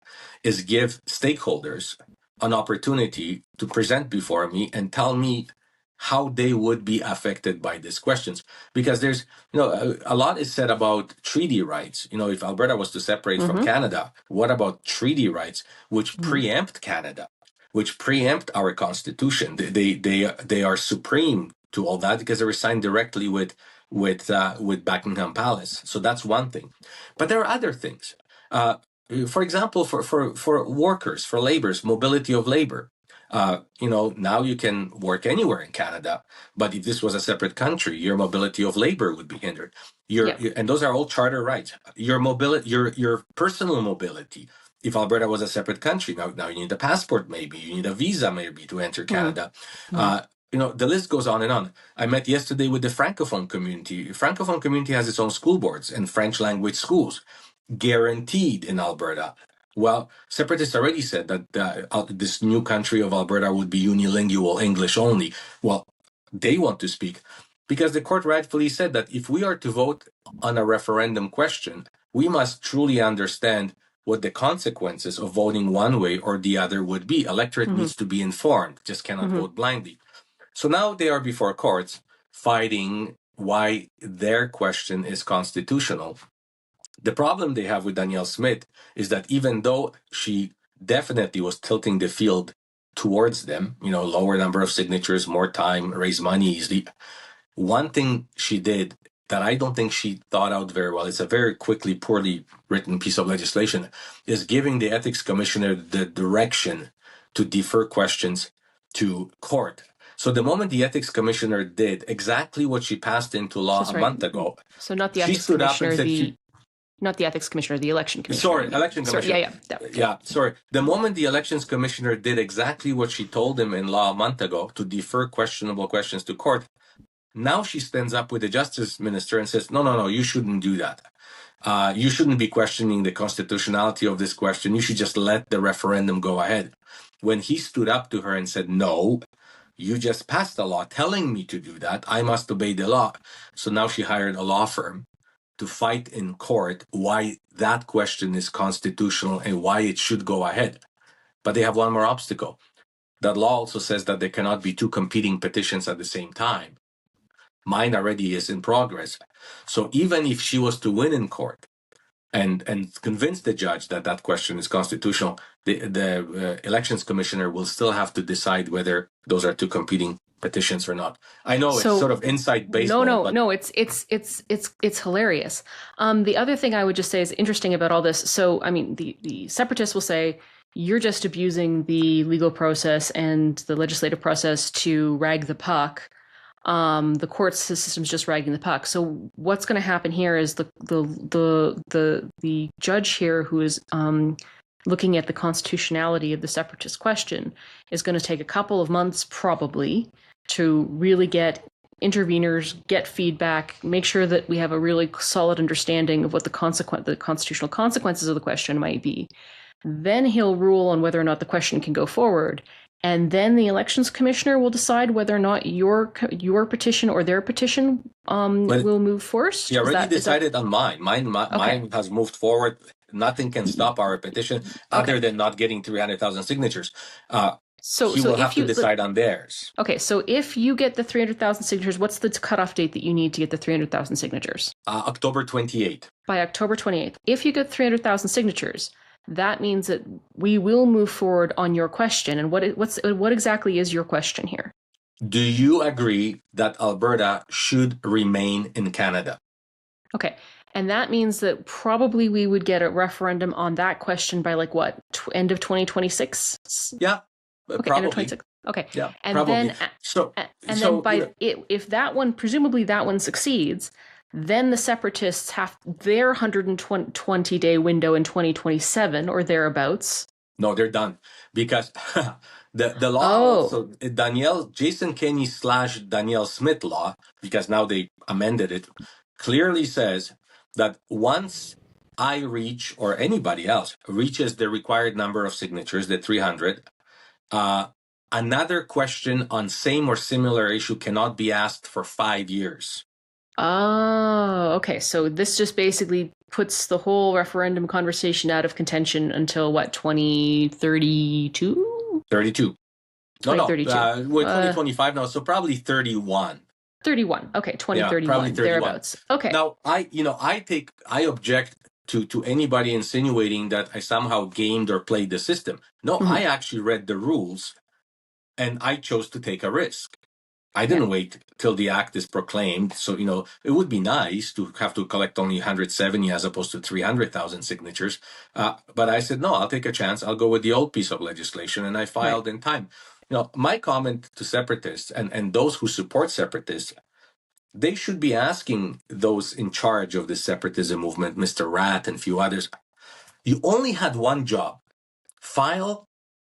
is give stakeholders an opportunity to present before me and tell me how they would be affected by these questions. Because there's, a lot is said about treaty rights. If Alberta was to separate from Canada, what about treaty rights, which preempt Canada, which preempt our Constitution? They are supreme to all that because they were signed directly with Buckingham Palace. So that's one thing. But there are other things. For example, for workers, for laborers, mobility of labor. Now you can work anywhere in Canada, but if this was a separate country, your mobility of labor would be hindered. And those are all charter rights. Your mobility, your personal mobility. If Alberta was a separate country, now you need a passport, maybe you need a visa, maybe to enter Canada. The list goes on and on. I met yesterday with the Francophone community. Francophone community has its own school boards and French language schools, guaranteed in Alberta. Well, separatists already said that this new country of Alberta would be unilingual, English only. Well, they want to speak because the court rightfully said that if we are to vote on a referendum question, we must truly understand what the consequences of voting one way or the other would be. Electorate needs to be informed, just cannot vote blindly. So now they are before courts fighting why their question is constitutional. The problem they have with Danielle Smith is that even though she definitely was tilting the field towards them, lower number of signatures, more time, raise money easily, one thing she did that I don't think she thought out very well, it's a very poorly written piece of legislation, is giving the ethics commissioner the direction to defer questions to court. So the moment the ethics commissioner did exactly what she passed into law a month ago,
so not the ethics commissioner, not the ethics commissioner, the election commissioner.
Sorry, election commissioner.
Sorry.
The moment the elections commissioner did exactly what she told him in law a month ago to defer questionable questions to court, now she stands up with the justice minister and says, no, you shouldn't do that. You shouldn't be questioning the constitutionality of this question. You should just let the referendum go ahead. When he stood up to her and said, no, you just passed a law telling me to do that. I must obey the law. So now she hired a law firm to fight in court why that question is constitutional and why it should go ahead. But they have one more obstacle. That law also says that there cannot be two competing petitions at the same time. Mine already is in progress. So even if she was to win in court, and convince the judge that that question is constitutional, the elections commissioner will still have to decide whether those are two competing petitions or not. I know it's sort of inside baseball, but
no, it's hilarious. The other thing I would just say is interesting about all this. So, I mean, the separatists will say you're just abusing the legal process and the legislative process to rag the puck. The court system's just ragging the puck. So what's going to happen here is the judge here who is looking at the constitutionality of the separatist question is going to take a couple of months probably to really get interveners, get feedback, make sure that we have a really solid understanding of what the constitutional consequences of the question might be. Then he'll rule on whether or not the question can go forward. And then the elections commissioner will decide whether or not your petition or their petition will move first.
He already decided on mine. Mine has moved forward. Nothing can stop our petition other than not getting 300,000 signatures. So he will have to decide on theirs.
Okay, so if you get the 300,000 signatures, what's the cutoff date that you need to get the 300,000 signatures?
October 28th.
By October 28th. If you get 300,000 signatures, that means that we will move forward on your question. And what exactly is your question here?
Do you agree that Alberta should remain in Canada?
Okay. And that means that probably we would get a referendum on that question by like what? End of 2026?
Yeah.
Okay,
probably.
end of 2026. Okay.
Yeah,
and
probably.
Then if that one, presumably that one succeeds, then the separatists have their 120-day window in 2027 or thereabouts.
No, they're done because the law. So Jason Kenney / Danielle Smith law, because now they amended it, clearly says that once I reach or anybody else reaches the required number of signatures, the 300, another question on same or similar issue cannot be asked for 5 years.
Oh, okay. So this just basically puts the whole referendum conversation out of contention until what, 2032?
32. No,
32.
We're 2025 now, so probably 31.
31. Okay, 2031.
Yeah, probably 31.
Thereabouts. Okay.
Now, I object to anybody insinuating that I somehow gamed or played the system. No, I actually read the rules and I chose to take a risk. I didn't wait till the act is proclaimed. So, it would be nice to have to collect only 170 as opposed to 300,000 signatures. But I said, no, I'll take a chance. I'll go with the old piece of legislation. And I filed in time. My comment to separatists and those who support separatists, they should be asking those in charge of the separatism movement, Mr. Ratt and a few others, you only had one job, file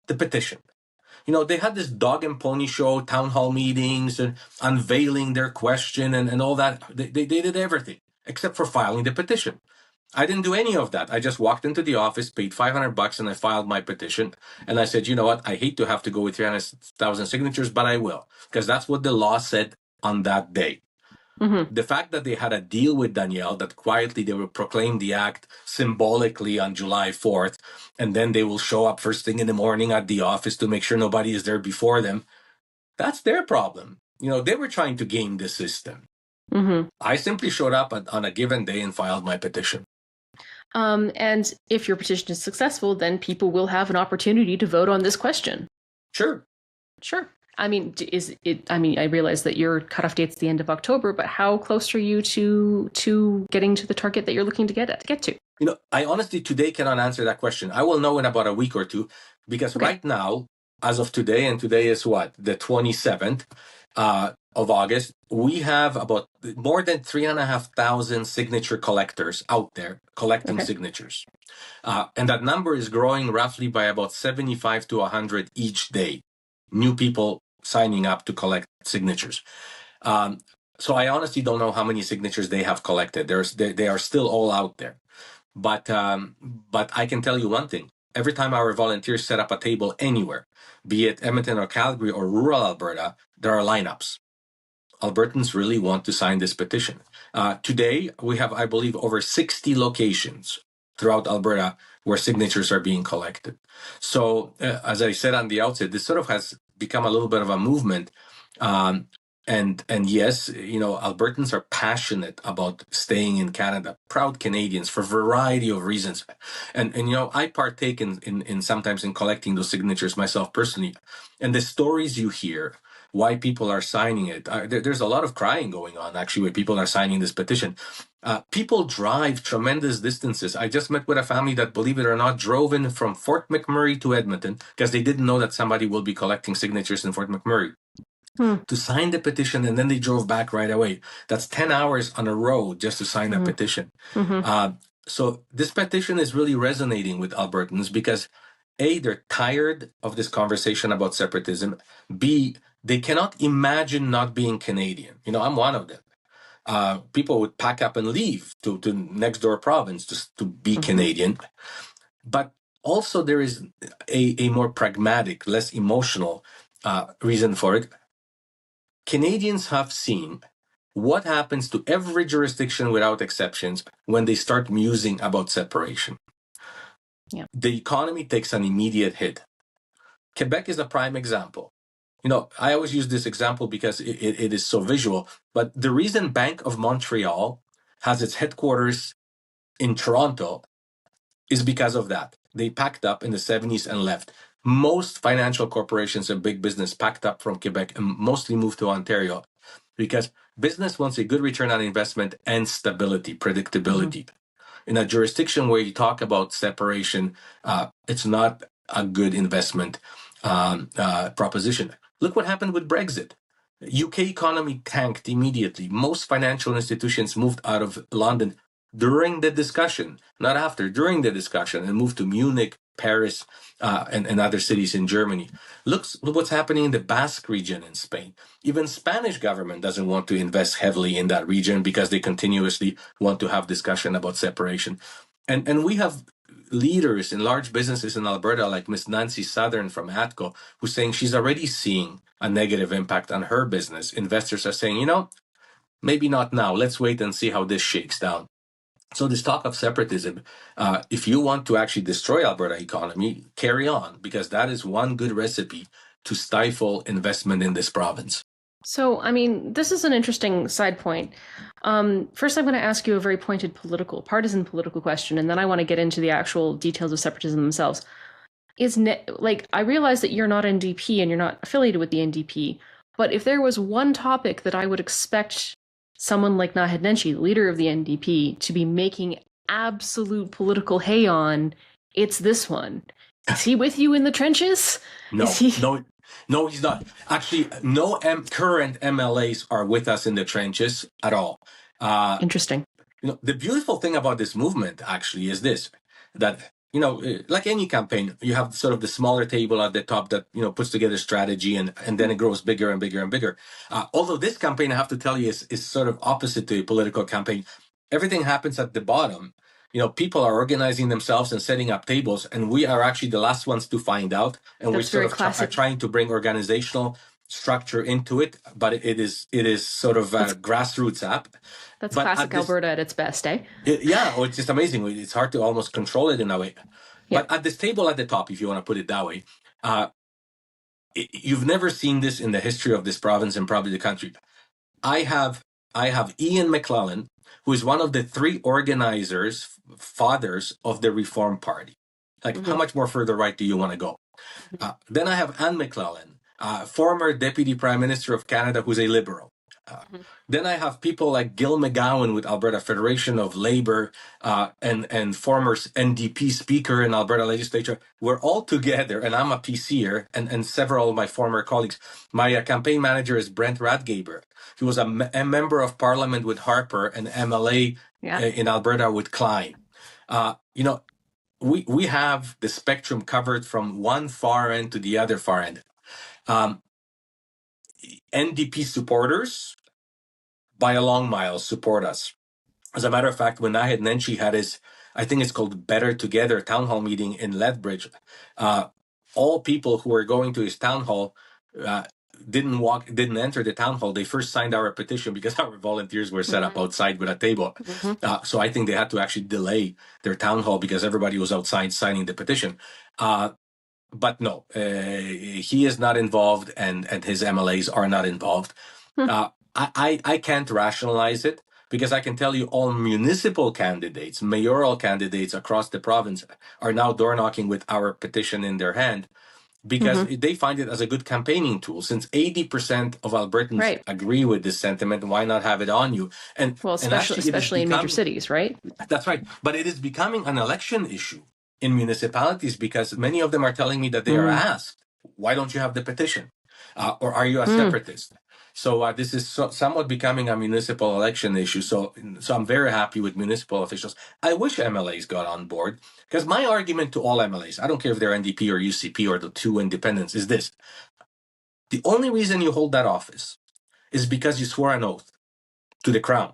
the petition. They had this dog and pony show, town hall meetings, and unveiling their question and all that. They did everything except for filing the petition. I didn't do any of that. I just walked into the office, paid $500, and I filed my petition. And I said, you know what? I hate to have to go with 300,000 signatures, but I will, because that's what the law said on that day. The fact that they had a deal with Danielle, that quietly they will proclaim the act symbolically on July 4th, and then they will show up first thing in the morning at the office to make sure nobody is there before them, that's their problem. They were trying to game the system. I simply showed up on a given day and filed my petition.
And if your petition is successful, then people will have an opportunity to vote on this question.
Sure.
I mean, I realize that your cutoff date's the end of October, but how close are you to getting to the target that you're looking to get to?
I honestly today cannot answer that question. I will know in about a week or two, because right now, as of today, and today is what, the 27th of August, we have about more than 3,500 signature collectors out there collecting signatures. And that number is growing roughly by about 75 to 100 each day. New people signing up to collect signatures. So I honestly don't know how many signatures they have collected. They are still all out there. But I can tell you one thing. Every time our volunteers set up a table anywhere, be it Edmonton or Calgary or rural Alberta, there are lineups. Albertans really want to sign this petition. Today, we have, I believe, over 60 locations throughout Alberta where signatures are being collected. So, as I said on the outset, this sort of has become a little bit of a movement And yes, Albertans are passionate about staying in Canada, proud Canadians for a variety of reasons. And I partake in sometimes in collecting those signatures myself personally. And the stories you hear, why people are signing it, there's a lot of crying going on actually when people are signing this petition. People drive tremendous distances. I just met with a family that, believe it or not, drove in from Fort McMurray to Edmonton because they didn't know that somebody will be collecting signatures in Fort McMurray to sign the petition, and then they drove back right away. That's 10 hours on a road just to sign a petition. So this petition is really resonating with Albertans because A, they're tired of this conversation about separatism. B, they cannot imagine not being Canadian. I'm one of them. People would pack up and leave to next door province just to be Canadian. But also there is a more pragmatic, less emotional reason for it. Canadians have seen what happens to every jurisdiction without exceptions when they start musing about separation.
Yeah.
The economy takes an immediate hit. Quebec is a prime example. I always use this example because it is so visual, but the reason Bank of Montreal has its headquarters in Toronto is because of that. They packed up in the 70s and left. Most financial corporations and big business packed up from Quebec and mostly moved to Ontario because business wants a good return on investment and stability, predictability. In a jurisdiction where you talk about separation, it's not a good investment proposition. Look what happened with Brexit. UK economy tanked immediately. Most financial institutions moved out of London during the discussion, not after, during the discussion, and moved to Munich, Paris, and other cities in Germany. Look what's happening in the Basque region in Spain. Even Spanish government doesn't want to invest heavily in that region because they continuously want to have discussion about separation. And we have leaders in large businesses in Alberta, like Miss Nancy Southern from ATCO, who's saying she's already seeing a negative impact on her business. Investors are saying, maybe not now. Let's wait and see how this shakes down. So this talk of separatism, if you want to actually destroy Alberta economy, carry on, because that is one good recipe to stifle investment in this province.
So, this is an interesting side point. First, I'm going to ask you a very pointed partisan political question, and then I want to get into the actual details of separatism themselves. I realize that you're not NDP and you're not affiliated with the NDP, but if there was one topic that I would expect someone like Naheed Nenshi, the leader of the NDP, to be making absolute political hay on, it's this one. Is he with you in the trenches?
No, he's not. Actually, no current MLAs are with us in the trenches at all.
Interesting.
The beautiful thing about this movement actually is this, that, like any campaign, you have sort of the smaller table at the top that, puts together strategy and then it grows bigger and bigger and bigger. Although this campaign, I have to tell you, is sort of opposite to a political campaign. Everything happens at the bottom. People are organizing themselves and setting up tables, and we are actually the last ones to find out. And
That's
we're sort of trying to bring organizational structure into it, but it is sort of a grassroots app.
That's classic Alberta at its best, eh?
It's just amazing. It's hard to almost control it in a way. Yeah. But at this table at the top, if you want to put it that way, you've never seen this in the history of this province and probably the country. I have Ian McClellan, who is one of the three fathers of the Reform Party. How much more further right do you want to go? Then I have Anne McClellan, former Deputy Prime Minister of Canada, who's a Liberal. Then I have people like Gil McGowan with Alberta Federation of Labour and former NDP Speaker in Alberta Legislature. We're all together, and I'm a PCer, and several of my former colleagues. My campaign manager is Brent Radgaber. He was a member of Parliament with Harper and MLA in Alberta with Klein. We have the spectrum covered from one far end to the other far end. NDP supporters, by a long mile, support us. As a matter of fact, when Naheed Nenshi had his, I think it's called Better Together town hall meeting in Lethbridge, all people who were going to his town hall didn't enter the town hall. They first signed our petition because our volunteers were set up outside with a table. So I think they had to actually delay their town hall because everybody was outside signing the petition. But no, he is not involved, and his MLAs are not involved.
Hmm.
I can't rationalize it because I can tell you all municipal candidates, mayoral candidates across the province are now door knocking with our petition in their hand because
Hmm.
they find it as a good campaigning tool. Since 80% of Albertans
Right.
agree with this sentiment, why not have it on you?
Well,
And actually, it is
especially in major
becoming
cities, right?
that's right, but it is becoming an election issue in municipalities because many of them are telling me that they are
Mm.
asked, "Why don't you have the petition?" Or "Are you a
Mm.
separatist?" So this is somewhat becoming a municipal election issue. So I'm very happy with municipal officials. I wish MLAs got on board because my argument to all MLAs, I don't care if they're NDP or UCP or the two independents, is this: the only reason you hold that office is because you swore an oath to the crown.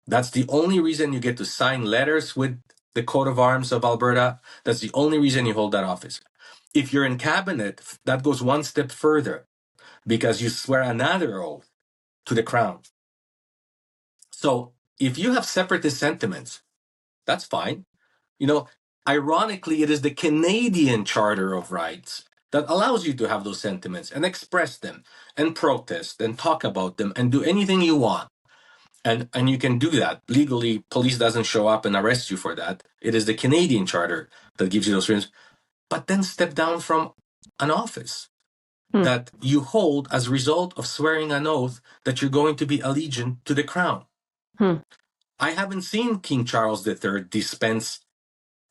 That's the only reason you get to sign letters with the coat of arms of Alberta. That's the only reason you hold that office. If you're in cabinet, that goes one step further because you swear another oath to the crown. So if you have separatist sentiments, that's fine. You know, ironically, it is the Canadian Charter of Rights that allows you to have those sentiments and express them and protest and talk about them and do anything you want. And you can do that legally. Police doesn't show up and arrest you for that. It is the Canadian Charter that gives you those freedoms. But then step down from an office
Hmm.
that you hold as a result of swearing an oath that you're going to be allegiant to the crown.
Hmm.
I haven't seen King Charles III dispense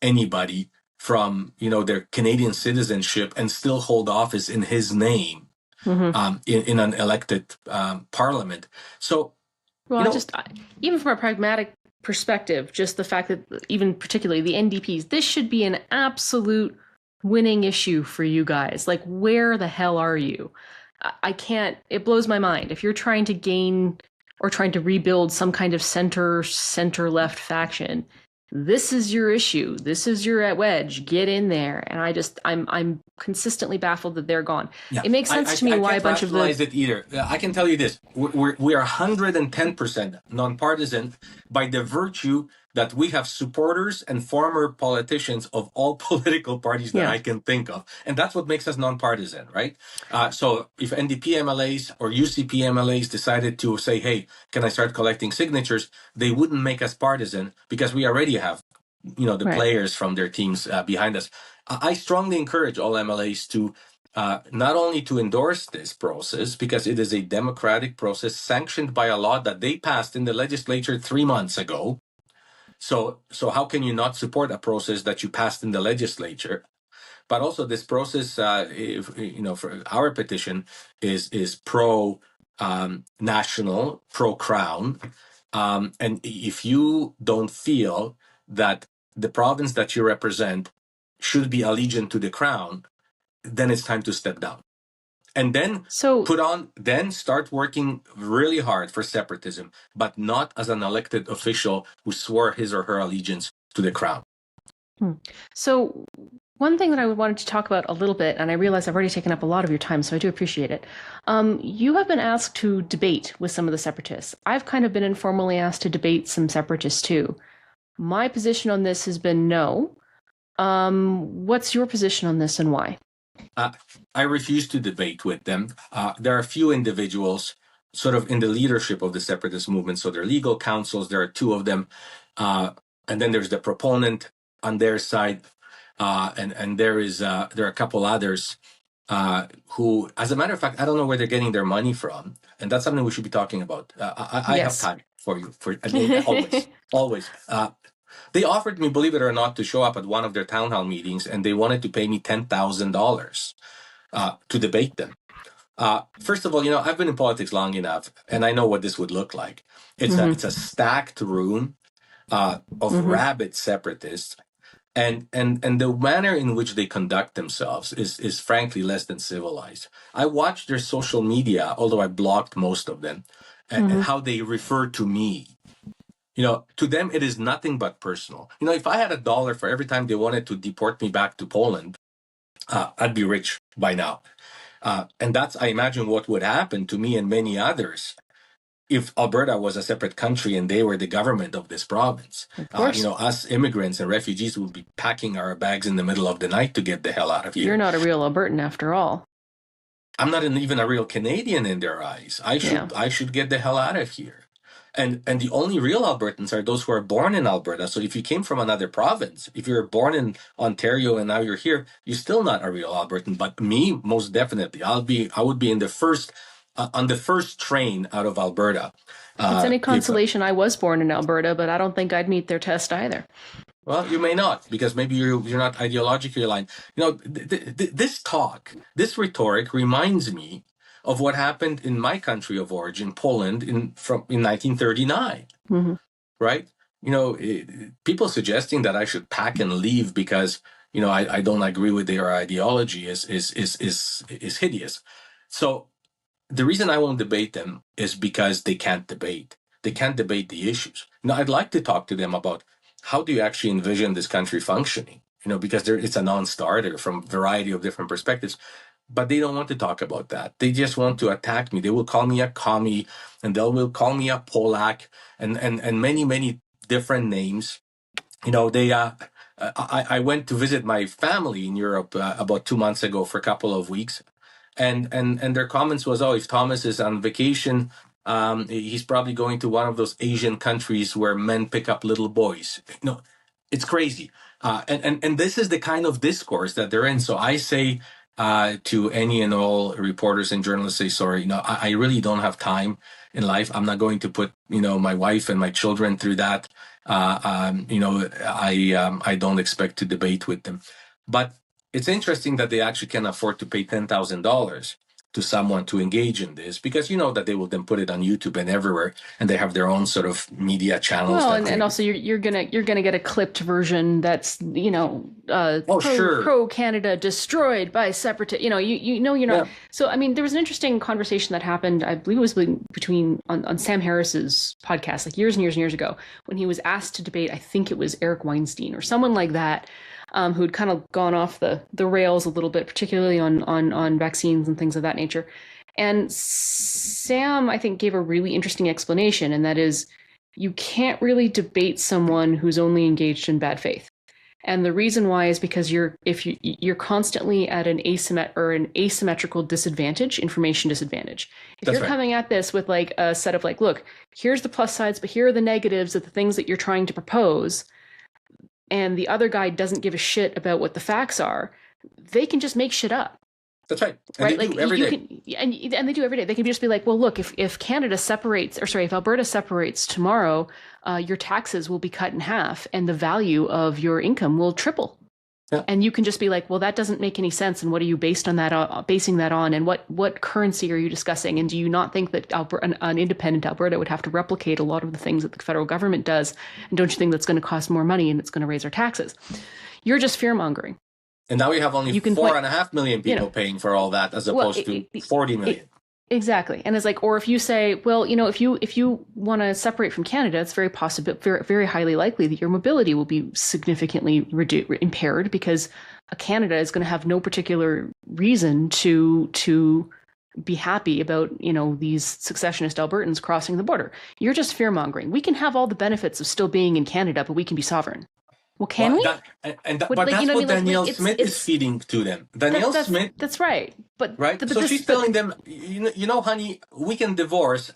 anybody from their Canadian citizenship and still hold office in his name
Hmm.
in an elected parliament. So
Well,
you know
even from a pragmatic perspective, just the fact that even particularly the NDPs, this should be an absolute winning issue for you guys. Like, where the hell are you? I can't. It blows my mind. If you're trying to gain or trying to rebuild some kind of center left faction, this is your issue. This is your wedge. Get in there. And I'm consistently baffled that they're gone.
Yeah,
It makes sense to me
I
why a
can't
bunch of the
rationalize it either. I can tell you this: we are 110% nonpartisan by the virtue that we have supporters and former politicians of all political parties that
yeah.
I can think of, and that's what makes us nonpartisan, right? So if NDP MLAs or UCP MLAs decided to say, "Hey, can I start collecting signatures?" they wouldn't make us partisan because we already have the
Right.
players from their teams behind us. I strongly encourage all MLAs to not only to endorse this process because it is a democratic process sanctioned by a law that they passed in the legislature 3 months ago. So how can you not support a process that you passed in the legislature? But also, this process, for our petition is pro national, pro crown, and if you don't feel that the province that you represent should be allegiant to the crown, then it's time to step down. And then
So
then start working really hard for separatism, but not as an elected official who swore his or her allegiance to the crown.
So one thing that I wanted to talk about a little bit, and I realize I've already taken up a lot of your time, so I do appreciate it. You have been asked to debate with some of the separatists. I've kind of been informally asked to debate some separatists too. My position on this has been no. What's your position on this and why?
I refuse to debate with them. There are a few individuals sort of in the leadership of the separatist movement. So there are legal counsels. There are two of them. And then there's the proponent on their side. And there are a couple others who, as a matter of fact, I don't know where they're getting their money from. And that's something we should be talking about. I have
Yes.
time for you. Always. They offered me, believe it or not, to show up at one of their town hall meetings, and they wanted to pay me $10,000 to debate them. First of all, I've been in politics long enough, and I know what this would look like. It's a stacked room of rabid separatists, and the manner in which they conduct themselves is frankly less than civilized. I watched their social media, although I blocked most of them, and how they refer to me. To them, it is nothing but personal. If I had $1 for every time they wanted to deport me back to Poland, I'd be rich by now. And that's, I imagine, what would happen to me and many others if Alberta was a separate country and they were the government of this province.
Of course.
Us immigrants and refugees would be packing our bags in the middle of the night to get the hell out of here.
You're not a real Albertan after all.
I'm not even a real Canadian in their eyes.
Yeah.
I should get the hell out of here. And the only real Albertans are those who are born in Alberta. So if you came from another province, if you're born in Ontario and now you're here, you're still not a real Albertan. But me, most definitely, I would be in the first on the first train out of Alberta.
If it's any
If
consolation, I was born in Alberta, but I don't think I'd meet their test either.
Well, you may not, because maybe you're not ideologically aligned. This talk, this rhetoric reminds me of what happened in my country of origin, Poland, in 1939.
Mm-hmm.
Right? People suggesting that I should pack and leave because I don't agree with their ideology is hideous. So the reason I won't debate them is because they can't debate. They can't debate the issues. I'd like to talk to them about how do you actually envision this country functioning? Because it's a non-starter from a variety of different perspectives. But they don't want to talk about that. They just want to attack me. They will call me a commie, and they will call me a Polak, and many, many different names. I went to visit my family in Europe about 2 months ago for a couple of weeks, and their comments was, oh, if Thomas is on vacation, he's probably going to one of those Asian countries where men pick up little boys. It's crazy. And this is the kind of discourse that they're in. So I say to any and all reporters and journalists, say, sorry, I really don't have time in life. I'm not going to put, my wife and my children through that. I don't expect to debate with them. But it's interesting that they actually can afford to pay $10,000 to someone to engage in this, because that they will then put it on YouTube and everywhere, and they have their own sort of media channels.
Well, and also you're gonna get a clipped version that's pro Canada destroyed by separatists. You're not. Yeah. So I mean, there was an interesting conversation that happened. I believe it was between on Sam Harris's podcast, like years and years and years ago, when he was asked to debate. I think it was Eric Weinstein or someone like that. Who'd kind of gone off the rails a little bit, particularly on vaccines and things of that nature. And Sam, I think, gave a really interesting explanation, and that is, you can't really debate someone who's only engaged in bad faith. And the reason why is because you're constantly at an asymmetrical disadvantage, information disadvantage. If you're coming at this with like a set of like, look, here's the plus sides, but here are the negatives of the things that you're trying to propose, and the other guy doesn't give a shit about what the facts are, they can just make shit up.
That's right. And
right?
They do every day.
And they do every day. They can just be like, well, look, if Canada separates, if Alberta separates tomorrow, your taxes will be cut in half and the value of your income will triple. Yeah. And you can just be like, well, that doesn't make any sense. And what are you basing that on? And what currency are you discussing? And do you not think that an independent Alberta would have to replicate a lot of the things that the federal government does? And don't you think that's going to cost more money and it's going to raise our taxes? You're just fear mongering.
And now we have only 4.5 million people paying for all that, as opposed to 40 million.
Exactly. And it's like, or if you say, well, if you want to separate from Canada, it's very possible, very highly likely that your mobility will be significantly impaired, because Canada is going to have no particular reason to be happy about, these secessionist Albertans crossing the border. You're just fear mongering. We can have all the benefits of still being in Canada, but we can be sovereign. Well, can we?
But that's what Danielle Smith is feeding to them. Danielle Smith.
That's right. But
right. So she's telling them, honey, we can divorce,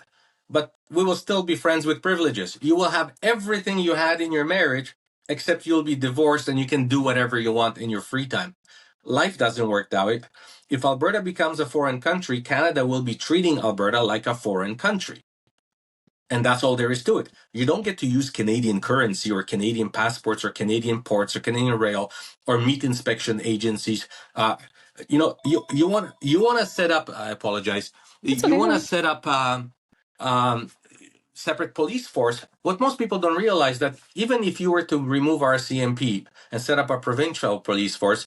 but we will still be friends with privileges. You will have everything you had in your marriage, except you'll be divorced and you can do whatever you want in your free time. Life doesn't work that way. If Alberta becomes a foreign country, Canada will be treating Alberta like a foreign country. And that's all there is to it. You don't get to use Canadian currency or Canadian passports or Canadian ports or Canadian rail or meat inspection agencies. You want to set up. I apologize. You want to set up separate police force. What most people don't realize, that even if you were to remove RCMP and set up a provincial police force,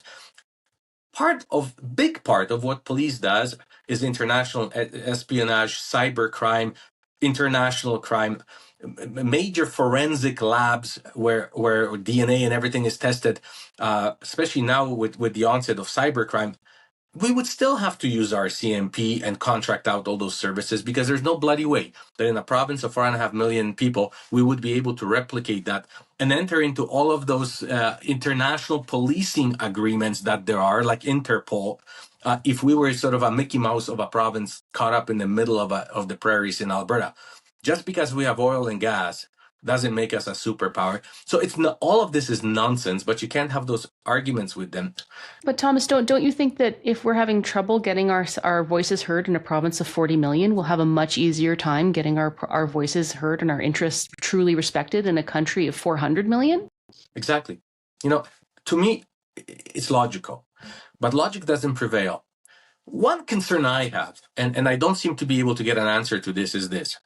big part of what police does is international espionage, cyber crime, international crime, major forensic labs where DNA and everything is tested, especially now with the onset of cybercrime. we would still have to use our CMP and contract out all those services, because there's no bloody way that in a province of 4.5 million people, we would be able to replicate that and enter into all of those international policing agreements that there are, like Interpol, if we were sort of a Mickey Mouse of a province caught up in the middle of the prairies in Alberta. Just because we have oil and gas doesn't make us a superpower. So it's not, all of this is nonsense, but you can't have those arguments with them.
But Thomas, don't you think that if we're having trouble getting our voices heard in a province of 40 million, we'll have a much easier time getting our voices heard and our interests truly respected in a country of 400 million?
Exactly. You know, to me, it's logical, but logic doesn't prevail. One concern I have, and I don't seem to be able to get an answer to this, is this.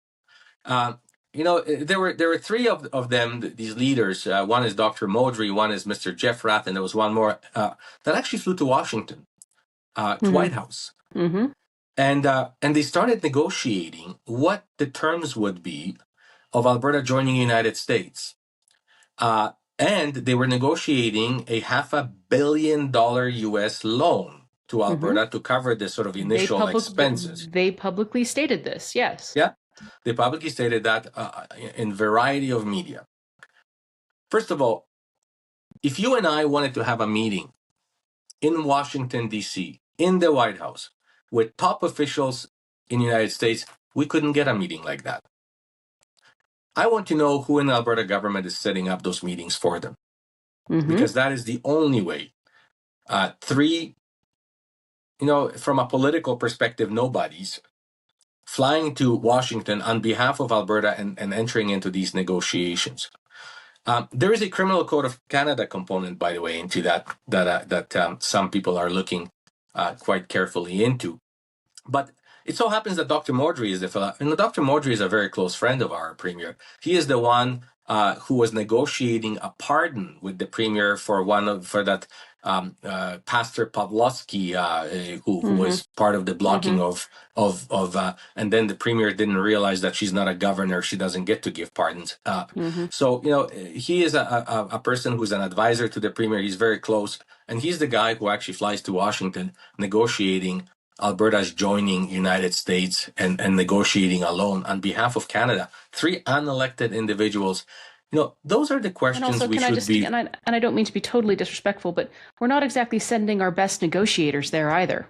There were three of them, these leaders. One is Dr. Modry, one is Mr. Jeff Rath, and there was one more that actually flew to Washington, to White House.
Mm-hmm.
And they started negotiating what the terms would be of Alberta joining the United States. And they were negotiating a $500 million US loan to Alberta to cover the sort of initial expenses.
They publicly stated this, yes.
Yeah. They publicly stated that in a variety of media. First of all, if you and I wanted to have a meeting in Washington, D.C., in the White House, with top officials in the United States, we couldn't get a meeting like that. I want to know who in the Alberta government is setting up those meetings for them, because that is the only way. Three, from a political perspective, nobodies flying to Washington on behalf of Alberta and entering into these negotiations. There is a Criminal Code of Canada component, by the way, into that some people are looking quite carefully into. But it so happens that Dr. Modry is the fellow, and Dr. Modry is a very close friend of our premier. He is the one who was negotiating a pardon with the premier for that Pastor Pavlovsky, who was part of the blocking of and then the premier didn't realize that she's not a governor, she doesn't get to give pardons. So he is a person who's an advisor to the premier. He's very close, and he's the guy who actually flies to Washington negotiating Alberta's joining United States and negotiating a loan on behalf of Canada. Three unelected individuals. Those are the questions we should be.
And I don't mean to be totally disrespectful, but we're not exactly sending our best negotiators there either.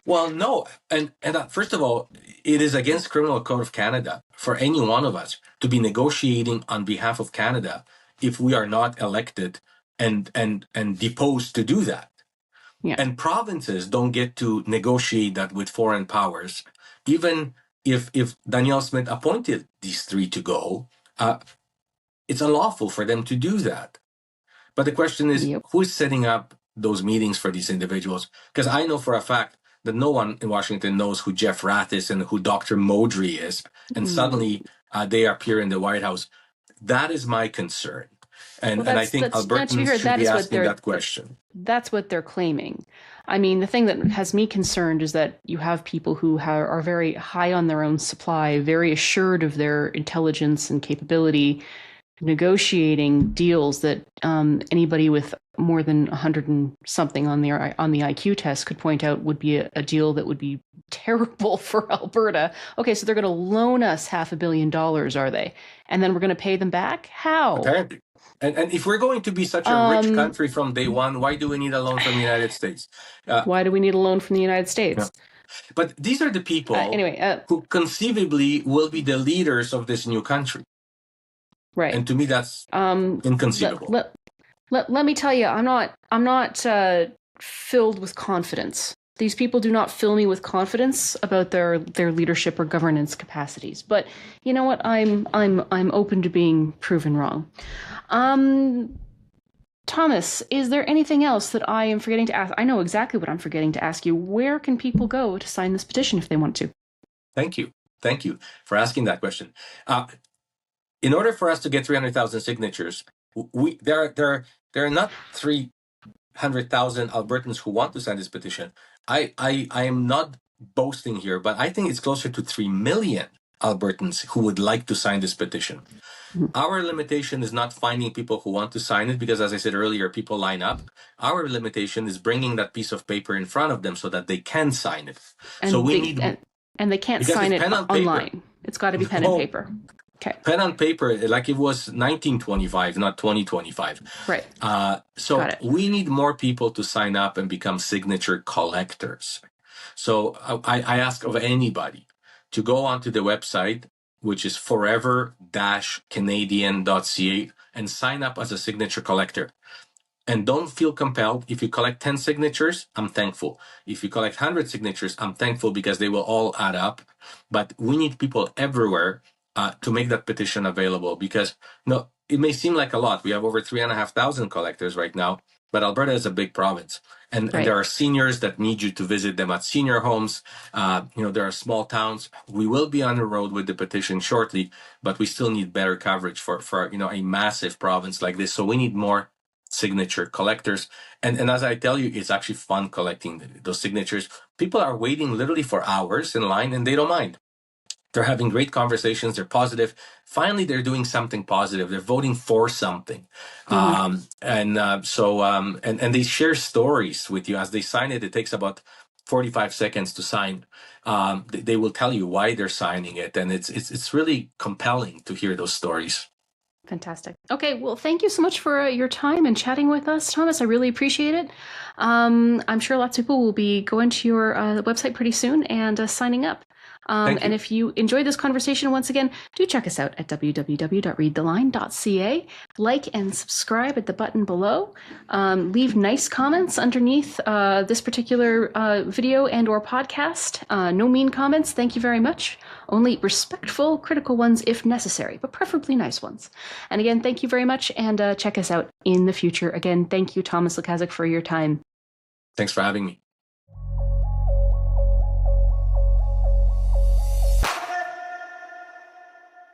Well, no. And first of all, it is against Criminal Code of Canada for any one of us to be negotiating on behalf of Canada if we are not elected and deposed to do that. Yeah. And provinces don't get to negotiate that with foreign powers. Even if Danielle Smith appointed these three to go, it's unlawful for them to do that. But the question is, who is setting up those meetings for these individuals? Because I know for a fact that no one in Washington knows who Jeff Rath is and who Dr. Modry is. And suddenly they appear in the White House. That is my concern. And I think Albertans should be asking that question.
That's what they're claiming. I mean, the thing that has me concerned is that you have people who are very high on their own supply, very assured of their intelligence and capability, negotiating deals that anybody with more than 100 and something on the IQ test could point out would be a deal that would be terrible for Alberta. Okay, so they're going to loan us $500 million, are they? And then we're going to pay them back? How?
Apparently. And if we're going to be such a rich country from day one, why do we need a loan from the United States?
Why do we need a loan from the United States?
Yeah. But these are the people who conceivably will be the leaders of this new country.
Right.
And to me, that's inconceivable.
Let me tell you, I'm not filled with confidence. These people do not fill me with confidence about their leadership or governance capacities. But you know what? I'm open to being proven wrong. Thomas, is there anything else that I am forgetting to ask? I know exactly what I'm forgetting to ask you. Where can people go to sign this petition if they want to?
Thank you for asking that question. In order for us to get 300,000 signatures, there are not 300,000 Albertans who want to sign this petition. I am not boasting here, but I think it's closer to 3 million Albertans who would like to sign this petition. Our limitation is not finding people who want to sign it because, as I said earlier, people line up. Our limitation is bringing that piece of paper in front of them so that they can sign it.
And
so we
they,
need,
and they can't
because
sign
it's
it
pen on
online.
paper.
It's got to be pen and
No.
paper. Okay.
Pen on paper, like it was 1925, not 2025.
Right.
So
Got it.
we need more people to sign up and become signature collectors. So I ask of anybody to go onto the website, which is forever-canadian.ca, and sign up as a signature collector. And don't feel compelled. If you collect 10 signatures, I'm thankful. If you collect 100 signatures, I'm thankful because they will all add up. But we need people everywhere to make that petition available because no, it may seem like a lot. We have over 3,500 collectors right now, but Alberta is a big province. And there are seniors that need you to visit them at senior homes. There are small towns. We will be on the road with the petition shortly, but we still need better coverage for a massive province like this. So we need more signature collectors. And as I tell you, it's actually fun collecting those signatures. People are waiting literally for hours in line and they don't mind. They're having great conversations. They're positive. Finally, they're doing something positive. They're voting for something. And they share stories with you as they sign it. It takes about 45 seconds to sign. They will tell you why they're signing it. And it's really compelling to hear those stories.
Fantastic. Okay, well, thank you so much for your time and chatting with us, Thomas. I really appreciate it. I'm sure lots of people will be going to your website pretty soon and signing up. And if you enjoyed this conversation, once again, do check us out at www.readtheline.ca. Like and subscribe at the button below. Leave nice comments underneath this particular video and or podcast. No mean comments. Thank you very much. Only respectful, critical ones if necessary, but preferably nice ones. And again, thank you very much, and check us out in the future. Again, thank you, Thomas Lukaszuk, for your time.
Thanks for having me.